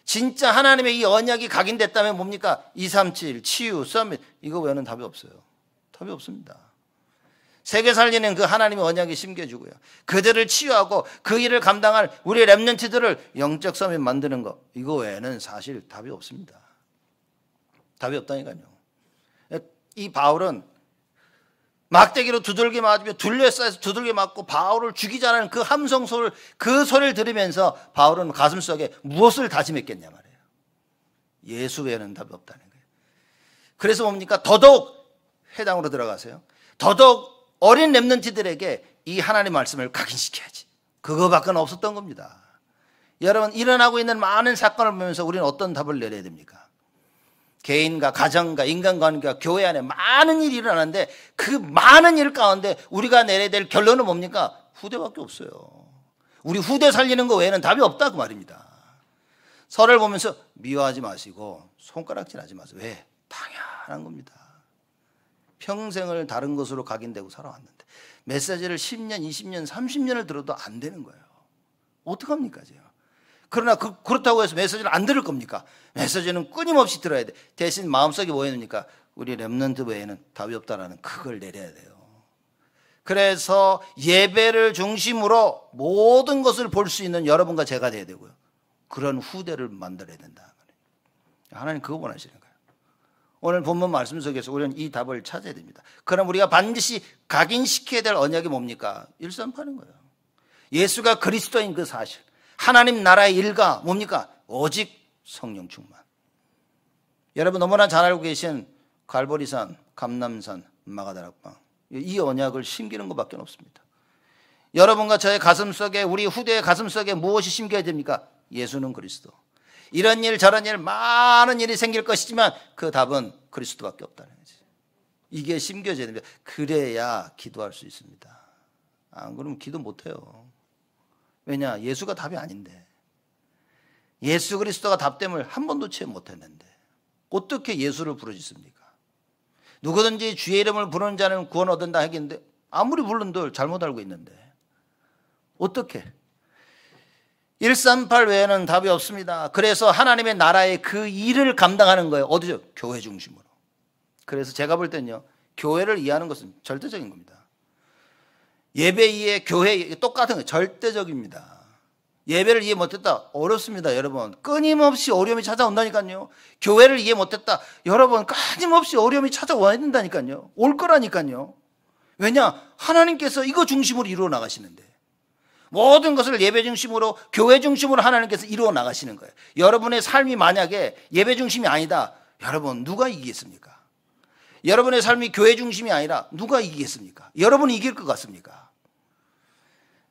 진짜 하나님의 이 언약이 각인됐다면 뭡니까? 237, 치유, 서밋, 이거 외에는 답이 없어요. 답이 없습니다. 세계 살리는 그 하나님의 언약이 심겨주고요. 그들을 치유하고 그 일을 감당할 우리 렘넌트들을 영적 서밋 만드는 거, 이거 외에는 사실 답이 없습니다. 답이 없다니까요. 이 바울은 막대기로 두들겨 맞으며 둘러싸여서 두들겨 맞고 바울을 죽이자는 그 함성 소리를, 그 소리를 들으면서 바울은 가슴속에 무엇을 다짐했겠냐 말이에요. 예수 외에는 답이 없다는 거예요. 그래서 뭡니까? 더더욱 회당으로 들어가세요. 더더욱 어린 렘넌트들에게 이 하나님의 말씀을 각인시켜야지. 그거밖에 없었던 겁니다. 여러분, 일어나고 있는 많은 사건을 보면서 우리는 어떤 답을 내려야 됩니까? 개인과 가정과 인간관계와 교회 안에 많은 일이 일어나는데 그 많은 일 가운데 우리가 내려야 될 결론은 뭡니까? 후대밖에 없어요. 우리 후대 살리는 거 외에는 답이 없다 그 말입니다. 설을 보면서 미워하지 마시고 손가락질하지 마세요. 왜? 당연한 겁니다. 평생을 다른 것으로 각인되고 살아왔는데 메시지를 10년, 20년, 30년을 들어도 안 되는 거예요. 어떡합니까 제가? 그러나 그렇다고 해서 메시지를 안 들을 겁니까? 메시지는 끊임없이 들어야 돼. 대신 마음속에 뭐 해놓으니까 우리 렘넌트 외에는 답이 없다라는 그걸 내려야 돼요. 그래서 예배를 중심으로 모든 것을 볼 수 있는 여러분과 제가 돼야 되고요. 그런 후대를 만들어야 된다. 하나님 그거 원하시는 거예요. 오늘 본문 말씀 속에서 우리는 이 답을 찾아야 됩니다. 그럼 우리가 반드시 각인시켜야 될 언약이 뭡니까? 138인 거예요. 예수가 그리스도인 그 사실. 하나님 나라의 일가 뭡니까? 오직 성령 충만. 여러분 너무나 잘 알고 계신 갈보리산, 감람산, 마가다락방, 이 언약을 심기는 것밖에 없습니다. 여러분과 저의 가슴속에, 우리 후대의 가슴속에 무엇이 심겨야 됩니까? 예수는 그리스도. 이런 일 저런 일 많은 일이 생길 것이지만 그 답은 그리스도밖에 없다는 거지. 이게 심겨져야 됩니다. 그래야 기도할 수 있습니다. 안 그러면 기도 못해요. 왜냐? 예수가 답이 아닌데. 예수 그리스도가 답됨을 한 번도 체험 못했는데 어떻게 예수를 부르짖습니까? 누구든지 주의 이름을 부르는 자는 구원 얻는다 하겠는데 아무리 불른들 잘못 알고 있는데 어떻게? 138 외에는 답이 없습니다. 그래서 하나님의 나라의 그 일을 감당하는 거예요. 어디죠? 교회 중심으로. 그래서 제가 볼 때는요, 교회를 이해하는 것은 절대적인 겁니다. 예배 이해, 교회 이해, 똑같은 거예요. 절대적입니다. 예배를 이해 못했다? 어렵습니다, 여러분. 끊임없이 어려움이 찾아온다니까요. 교회를 이해 못했다? 여러분, 끊임없이 어려움이 찾아와야 된다니까요. 올 거라니까요. 왜냐? 하나님께서 이거 중심으로 이루어 나가시는데. 모든 것을 예배 중심으로, 교회 중심으로 하나님께서 이루어 나가시는 거예요. 여러분의 삶이 만약에 예배 중심이 아니다, 여러분 누가 이기겠습니까? 여러분의 삶이 교회 중심이 아니라 누가 이기겠습니까? 여러분이 이길 것 같습니까?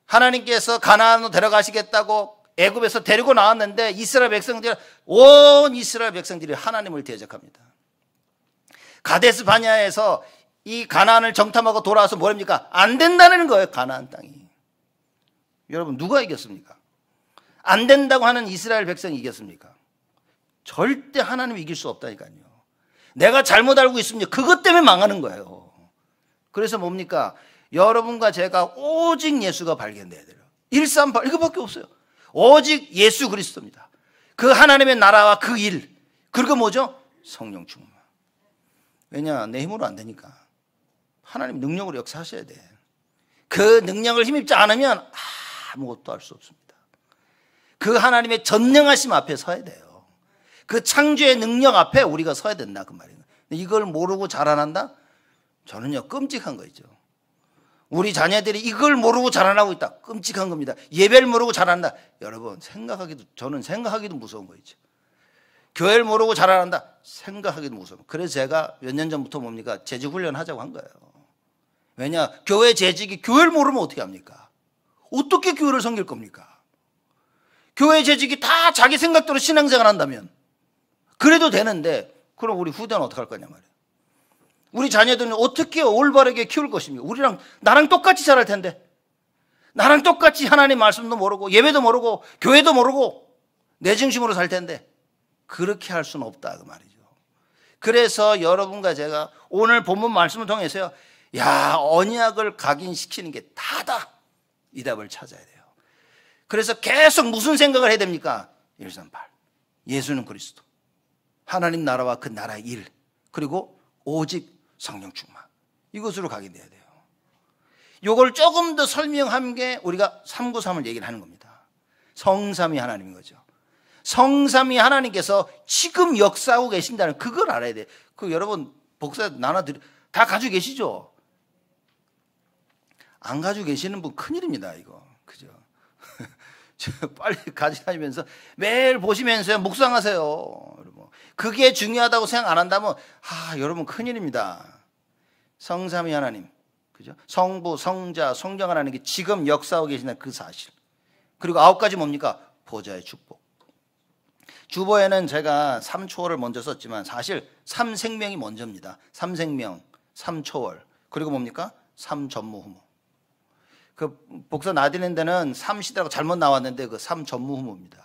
하나님께서 가나안으로 데려가시겠다고 애굽에서 데리고 나왔는데 이스라엘 백성들, 온 이스라엘 백성들이 하나님을 대적합니다. 가데스 바냐에서 이 가나안을 정탐하고 돌아와서 뭐랍니까? 안 된다는 거예요, 가나안 땅이. 여러분 누가 이겼습니까? 안 된다고 하는 이스라엘 백성이 이겼습니까? 절대 하나님이 이길 수 없다니까요. 내가 잘못 알고 있으면 그것 때문에 망하는 거예요. 그래서 뭡니까? 여러분과 제가 오직 예수가 발견돼야 돼요. 138 이거밖에 없어요. 오직 예수 그리스도입니다. 그 하나님의 나라와 그 일, 그리고 뭐죠? 성령 충만. 왜냐? 내 힘으로 안 되니까. 하나님 능력으로 역사하셔야 돼. 그 능력을 힘입지 않으면 아무것도 할 수 없습니다. 그 하나님의 전능하심 앞에 서야 돼요. 그 창조의 능력 앞에 우리가 서야 된다 그 말이에요. 이걸 모르고 자라난다? 저는요 끔찍한 거죠. 우리 자녀들이 이걸 모르고 자라나고 있다. 끔찍한 겁니다. 예배를 모르고 자란다. 여러분 저는 생각하기도 무서운 거죠. 교회를 모르고 자라난다 생각하기도 무서워. 그래서 제가 몇 년 전부터 뭡니까? 재직 훈련하자고 한 거예요. 왜냐? 교회 재직이 교회를 모르면 어떻게 합니까? 어떻게 교회를 섬길 겁니까? 교회 재직이 다 자기 생각대로 신앙생활 한다면 그래도 되는데, 그럼 우리 후대는 어떻게 할 거냐 말이에요. 우리 자녀들은 어떻게 올바르게 키울 것입니까? 나랑 똑같이 자랄 텐데, 나랑 똑같이 하나님 말씀도 모르고 예배도 모르고 교회도 모르고 내 중심으로 살 텐데 그렇게 할 수는 없다 그 말이죠. 그래서 여러분과 제가 오늘 본문 말씀을 통해서요, 언약을 각인시키는 게 다다, 이 답을 찾아야 돼요. 그래서 계속 무슨 생각을 해야 됩니까? 138 예수는 그리스도, 하나님 나라와 그 나라의 일, 그리고 오직 성령 충만, 이것으로 각인돼야 돼요. 이걸 조금 더 설명한 게 우리가 393을 얘기를 하는 겁니다. 성삼위 하나님인 거죠. 성삼위 하나님께서 지금 역사하고 계신다는 그걸 알아야 돼요. 여러분 복사 나눠드려 다 가지고 계시죠? 안 가지고 계시는 분 큰일입니다 이거, 그죠? 빨리 가지고 다니면서 매일 보시면서 묵상하세요. 여러분 그게 중요하다고 생각 안 한다면 여러분 큰일입니다. 성삼위 하나님, 그죠? 성부, 성자, 성령 하나님이 지금 역사하고 계신다는 그 사실, 그리고 9가지 뭡니까? 보좌의 축복. 주보에는 제가 3초월을 먼저 썼지만 사실 3생명이 먼저입니다. 3생명, 3초월, 그리고 뭡니까? 3전무후무. 그 복사 나뉘는 데는 3시대라고 잘못 나왔는데 그 3전무후무입니다.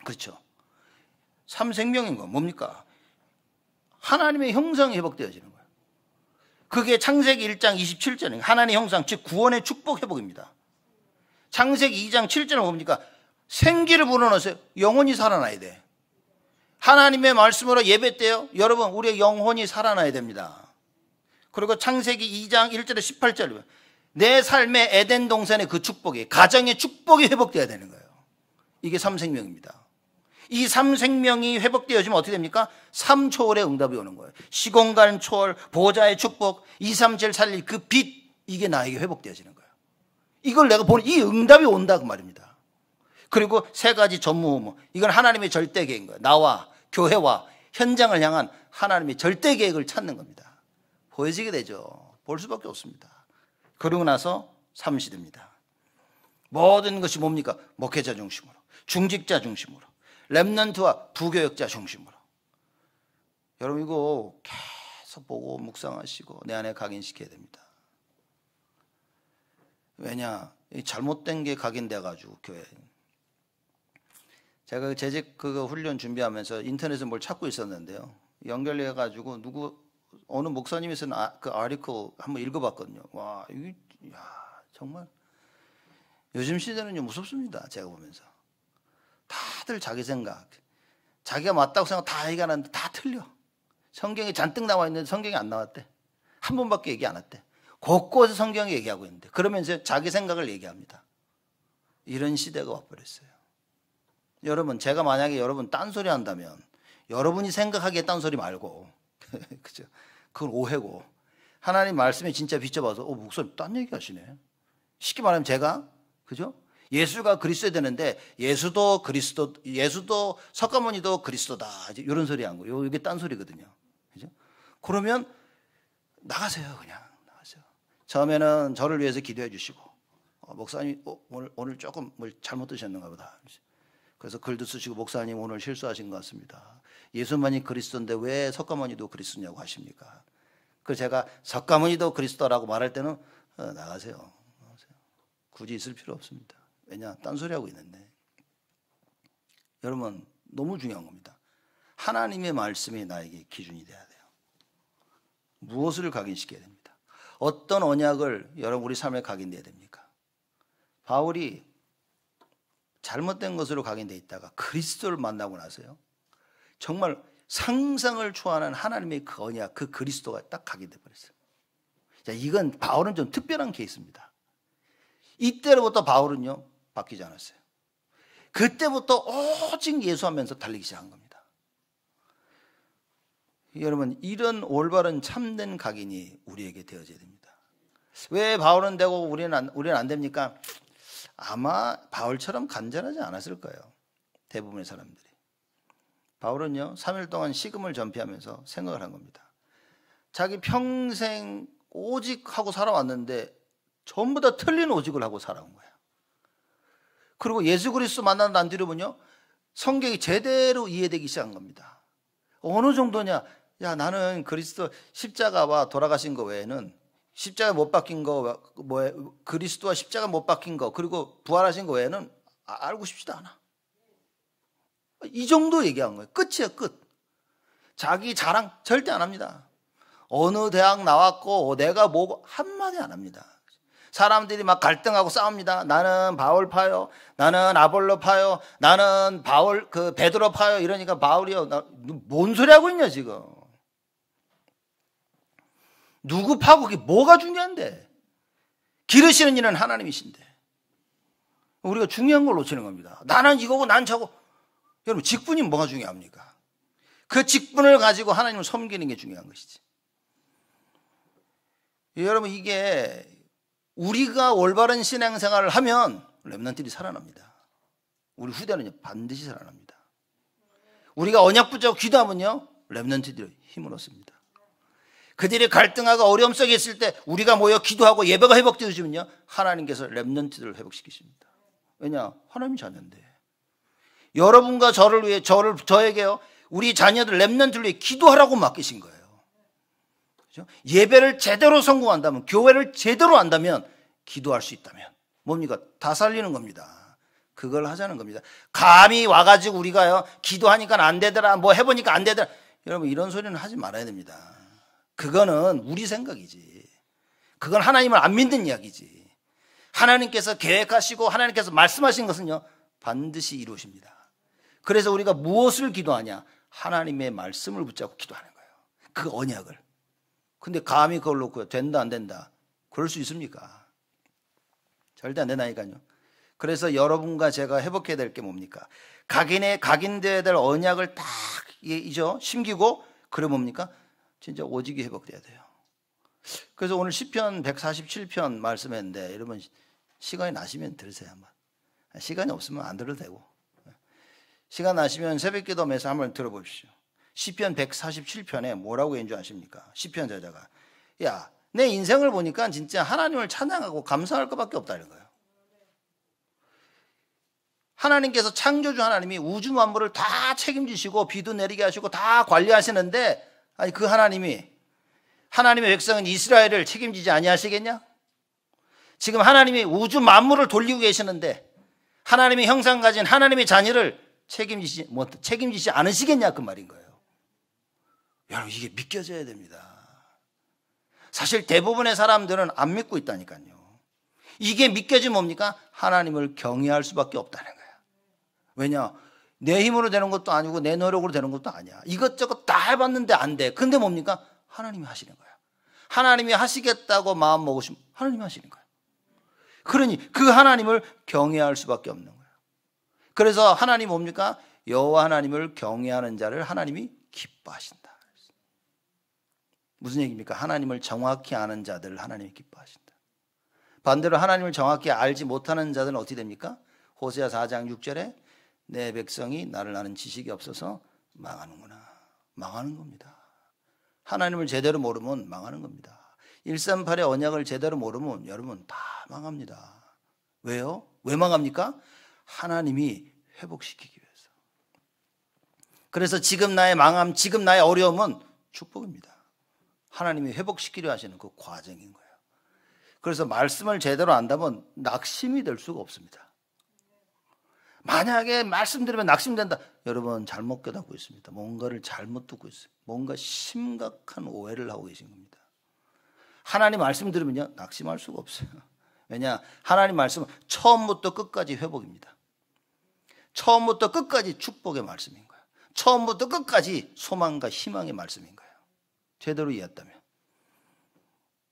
그렇죠? 3생명인 건 뭡니까? 하나님의 형상이 회복되어지는 거예요. 그게 창세기 1장 27절은 하나님의 형상, 즉 구원의 축복 회복입니다. 창세기 2장 7절은 뭡니까? 생기를 불어넣으세요. 영혼이 살아나야 돼. 하나님의 말씀으로 예배 때요, 여러분 우리의 영혼이 살아나야 됩니다. 그리고 창세기 2장 1절에 18절, 내 삶의 에덴 동산의 그 축복이, 가정의 축복이 회복돼야 되는 거예요. 이게 3생명입니다. 이 3생명이 회복되어지면 어떻게 됩니까? 3초월의 응답이 오는 거예요. 시공간 초월, 보좌의 축복, 237 살릴 그 빛, 이게 나에게 회복되어지는 거예요. 이걸 내가 보는 이 응답이 온다 그 말입니다. 그리고 3가지 전무후무, 이건 하나님의 절대 계획인 거예요. 나와 교회와 현장을 향한 하나님의 절대 계획을 찾는 겁니다. 보여지게 되죠. 볼 수밖에 없습니다. 그러고 나서 3시대입니다. 모든 것이 뭡니까? 목회자 중심으로, 중직자 중심으로, 렘넌트와 부교역자 중심으로. 여러분 이거 계속 보고 묵상하시고 내 안에 각인시켜야 됩니다. 왜냐? 잘못된 게 각인돼 가지고 교회. 제가 재직 훈련 준비하면서 인터넷에 뭘 찾고 있었는데요, 연결해 가지고 어느 목사님이 쓴 그 아티클 한번 읽어봤거든요. 와, 이게 정말 요즘 시대는 무섭습니다. 제가 보면서 다들 자기 생각, 자기가 맞다고 생각 다 얘기하는데 다 틀려. 성경에 잔뜩 나와 있는데 성경이 안 나왔대. 한 번밖에 얘기 안 했대. 곳곳에 성경이 얘기하고 있는데 그러면서 자기 생각을 얘기합니다. 이런 시대가 와버렸어요. 여러분, 제가 만약에 여러분 딴소리 한다면 여러분이 생각하기에 딴소리 말고 그죠? 그건 오해고, 하나님 말씀에 진짜 비춰봐서 목사님 딴 얘기 하시네. 쉽게 말하면 제가, 그죠? 예수가 그리스도야 되는데 예수도 그리스도, 예수도 석가모니도 그리스도다, 이런 소리 한 거예요. 이게 딴소리거든요. 그죠? 그러면 나가세요. 그냥 나가세요. 처음에는 저를 위해서 기도해 주시고 목사님 오늘 조금 뭘 잘못 드셨는가 보다. 그래서 글도 쓰시고 목사님 오늘 실수하신 것 같습니다. 예수만이 그리스도인데 왜 석가모니도 그리스도냐고 하십니까? 그래서 제가 석가모니도 그리스도라고 말할 때는 나가세요. 굳이 있을 필요 없습니다. 왜냐? 딴소리하고 있는데. 여러분 너무 중요한 겁니다. 하나님의 말씀이 나에게 기준이 돼야 돼요. 무엇을 각인시켜야 됩니다. 어떤 언약을 여러분 우리 삶에 각인돼야 됩니까? 바울이 잘못된 것으로 각인돼 있다가 그리스도를 만나고 나서요, 정말 상상을 초월하는 하나님의 그 언약, 그 그리스도가 딱 각인돼 버렸어요. 자, 이건 바울은 좀 특별한 케이스입니다. 이때로부터 바울은요 바뀌지 않았어요. 그때부터 오직 예수하면서 달리기 시작한 겁니다. 여러분, 이런 올바른 참된 각인이 우리에게 되어져야 됩니다. 왜 바울은 되고 우리는 안 됩니까? 아마 바울처럼 간절하지 않았을 거예요. 대부분의 사람들이. 바울은요 3일 동안 식음을 전폐하면서 생각을 한 겁니다. 자기 평생 오직 하고 살아왔는데 전부 다 틀린 오직을 하고 살아온 거예요. 그리고 예수 그리스도 만난 난 뒤로는요 성경이 제대로 이해되기 시작한 겁니다. 어느 정도냐? 야, 나는 그리스도 십자가와 돌아가신 거 외에는 십자가 못 박힌 거, 그리스도와 십자가 못 박힌 거, 그리고 부활하신 거 외에는 알고 싶지도 않아. 이 정도 얘기한 거예요. 끝이에요, 끝. 자기 자랑 절대 안 합니다. 어느 대학 나왔고 내가 뭐고 한마디 안 합니다. 사람들이 막 갈등하고 싸웁니다. 나는 바울파요, 나는 아볼로파요, 나는 베드로파요. 이러니까 바울이요, 뭔 소리 하고 있냐 지금. 누구 파고 그게 뭐가 중요한데. 기르시는 이는 하나님이신데 우리가 중요한 걸 놓치는 겁니다. 나는 이거고 난 저거. 여러분 직분이 뭐가 중요합니까? 그 직분을 가지고 하나님을 섬기는 게 중요한 것이지. 여러분 이게 우리가 올바른 신앙생활을 하면 렘넌트들이 살아납니다. 우리 후대는요 반드시 살아납니다. 우리가 언약 붙잡고 기도하면요 렘넌트들이 힘을 얻습니다. 그들이 갈등하고 어려움 속에 있을 때 우리가 모여 기도하고 예배가 회복되어지면요 하나님께서 렘넌트들을 회복시키십니다. 왜냐? 하나님 자녀인데. 여러분과 저를 위해 저에게요 우리 자녀들 렘넌트를 위해 기도하라고 맡기신 거예요. 그렇죠? 예배를 제대로 성공한다면, 교회를 제대로 한다면, 기도할 수 있다면 뭡니까? 다 살리는 겁니다. 그걸 하자는 겁니다. 감히 와가지고 우리가요 기도하니까 안 되더라, 뭐 해보니까 안 되더라, 여러분 이런 소리는 하지 말아야 됩니다. 그거는 우리 생각이지. 그건 하나님을 안 믿는 이야기지. 하나님께서 계획하시고 하나님께서 말씀하신 것은요 반드시 이루십니다. 그래서 우리가 무엇을 기도하냐? 하나님의 말씀을 붙잡고 기도하는 거예요. 그 언약을. 근데 감히 그걸 놓고 된다 안 된다 그럴 수 있습니까? 절대 안 된다니까요. 그래서 여러분과 제가 회복해야 될 게 뭡니까? 각인되어야 될 언약을 딱 심기고, 그래 뭡니까? 진짜 오직이 회복돼야 돼요. 그래서 오늘 시편 147편 말씀했는데 여러분 시간이 나시면 들으세요. 한번. 시간이 없으면 안 들어도 되고, 시간 나시면 새벽기도하면서 한번 들어보십시오. 시편 147편에 뭐라고 했는 줄 아십니까? 시편 저자가 야, 내 인생을 보니까 진짜 하나님을 찬양하고 감사할 것밖에 없다는 거예요. 하나님께서 창조주 하나님이 우주 만물을 다 책임지시고 비도 내리게 하시고 다 관리하시는데, 아니 그 하나님이 하나님의 백성은 이스라엘을 책임지지 아니하시겠냐? 지금 하나님이 우주 만물을 돌리고 계시는데 하나님의 형상 가진 하나님의 자녀를 책임지지 않으시겠냐 그 말인 거예요. 여러분 이게 믿겨져야 됩니다. 사실 대부분의 사람들은 안 믿고 있다니까요. 이게 믿겨지면 뭡니까? 하나님을 경외할 수밖에 없다는 거예요. 왜냐? 내 힘으로 되는 것도 아니고 내 노력으로 되는 것도 아니야. 이것저것 다 해봤는데 안 돼. 근데 뭡니까? 하나님이 하시는 거야. 하나님이 하시겠다고 마음 먹으시면 하나님이 하시는 거야. 그러니 그 하나님을 경외할 수밖에 없는 거예요. 그래서 하나님 뭡니까? 여호와 하나님을 경외하는 자를 하나님이 기뻐하신다. 무슨 얘기입니까? 하나님을 정확히 아는 자들을 하나님이 기뻐하신다. 반대로 하나님을 정확히 알지 못하는 자들은 어떻게 됩니까? 호세아 4장 6절에 내 백성이 나를 아는 지식이 없어서 망하는구나. 망하는 겁니다. 하나님을 제대로 모르면 망하는 겁니다. 138의 언약을 제대로 모르면 여러분 다 망합니다. 왜요? 왜 망합니까? 하나님이 회복시키기 위해서. 그래서 지금 나의 망함, 지금 나의 어려움은 축복입니다. 하나님이 회복시키려 하시는 그 과정인 거예요. 그래서 말씀을 제대로 안다면 낙심이 될 수가 없습니다. 만약에 말씀 들으면 낙심된다, 여러분 잘못 깨닫고 있습니다. 뭔가를 잘못 듣고 있어요. 뭔가 심각한 오해를 하고 계신 겁니다. 하나님 말씀 들으면요 낙심할 수가 없어요. 왜냐? 하나님 말씀은 처음부터 끝까지 회복입니다. 처음부터 끝까지 축복의 말씀인 거예요. 처음부터 끝까지 소망과 희망의 말씀인 거예요. 제대로 이해했다면.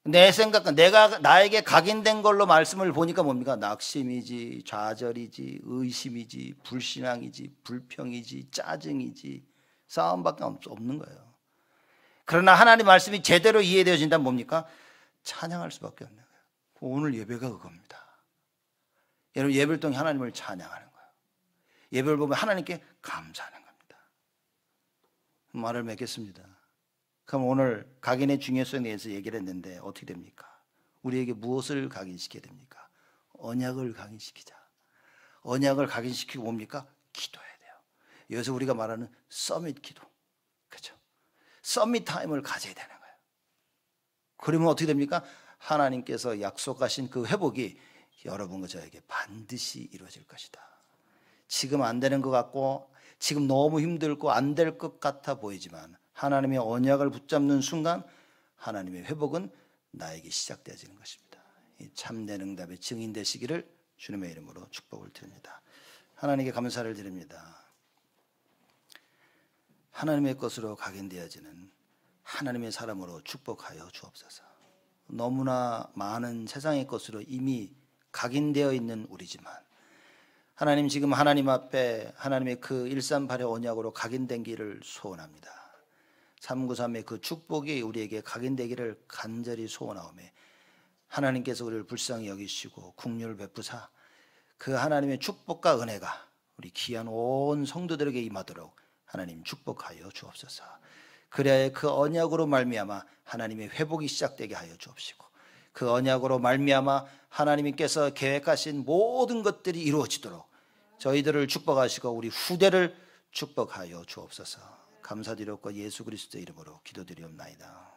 내 생각은 내가 나에게 각인된 걸로 말씀을 보니까 뭡니까? 낙심이지, 좌절이지, 의심이지, 불신앙이지, 불평이지, 짜증이지, 싸움밖에 없는 거예요. 그러나 하나님 말씀이 제대로 이해되어진다면 뭡니까? 찬양할 수밖에 없는 거예요. 오늘 예배가 그겁니다. 여러분 예배를 통해 하나님을 찬양하는 거예요. 예배를 보면 하나님께 감사하는 겁니다. 말을 맺겠습니다. 그럼 오늘 각인의 중요성에 대해서 얘기를 했는데 어떻게 됩니까? 우리에게 무엇을 각인시켜야 됩니까? 언약을 각인시키자. 언약을 각인시키고 뭡니까? 기도해야 돼요. 여기서 우리가 말하는 서밋 기도. 그렇죠? 서밋 타임을 가져야 되는 거예요. 그러면 어떻게 됩니까? 하나님께서 약속하신 그 회복이 여러분과 저에게 반드시 이루어질 것이다. 지금 안 되는 것 같고 지금 너무 힘들고 안 될 것 같아 보이지만 하나님의 언약을 붙잡는 순간 하나님의 회복은 나에게 시작되어지는 것입니다. 이 참된 응답의 증인 되시기를 주님의 이름으로 축복을 드립니다. 하나님께 감사를 드립니다. 하나님의 것으로 각인되어지는 하나님의 사람으로 축복하여 주옵소서. 너무나 많은 세상의 것으로 이미 각인되어 있는 우리지만 하나님, 지금 하나님 앞에 하나님의 그 138의 언약으로 각인된 길을 소원합니다. 393의 그 축복이 우리에게 각인되기를 간절히 소원하오매 하나님께서 우리를 불쌍히 여기시고 긍휼을 베푸사 그 하나님의 축복과 은혜가 우리 귀한 온 성도들에게 임하도록 하나님 축복하여 주옵소서. 그래야 그 언약으로 말미암아 하나님의 회복이 시작되게 하여 주옵시고 그 언약으로 말미암아 하나님께서 계획하신 모든 것들이 이루어지도록 저희들을 축복하시고 우리 후대를 축복하여 주옵소서. 감사드렸고 예수 그리스도의 이름으로 기도드리옵나이다.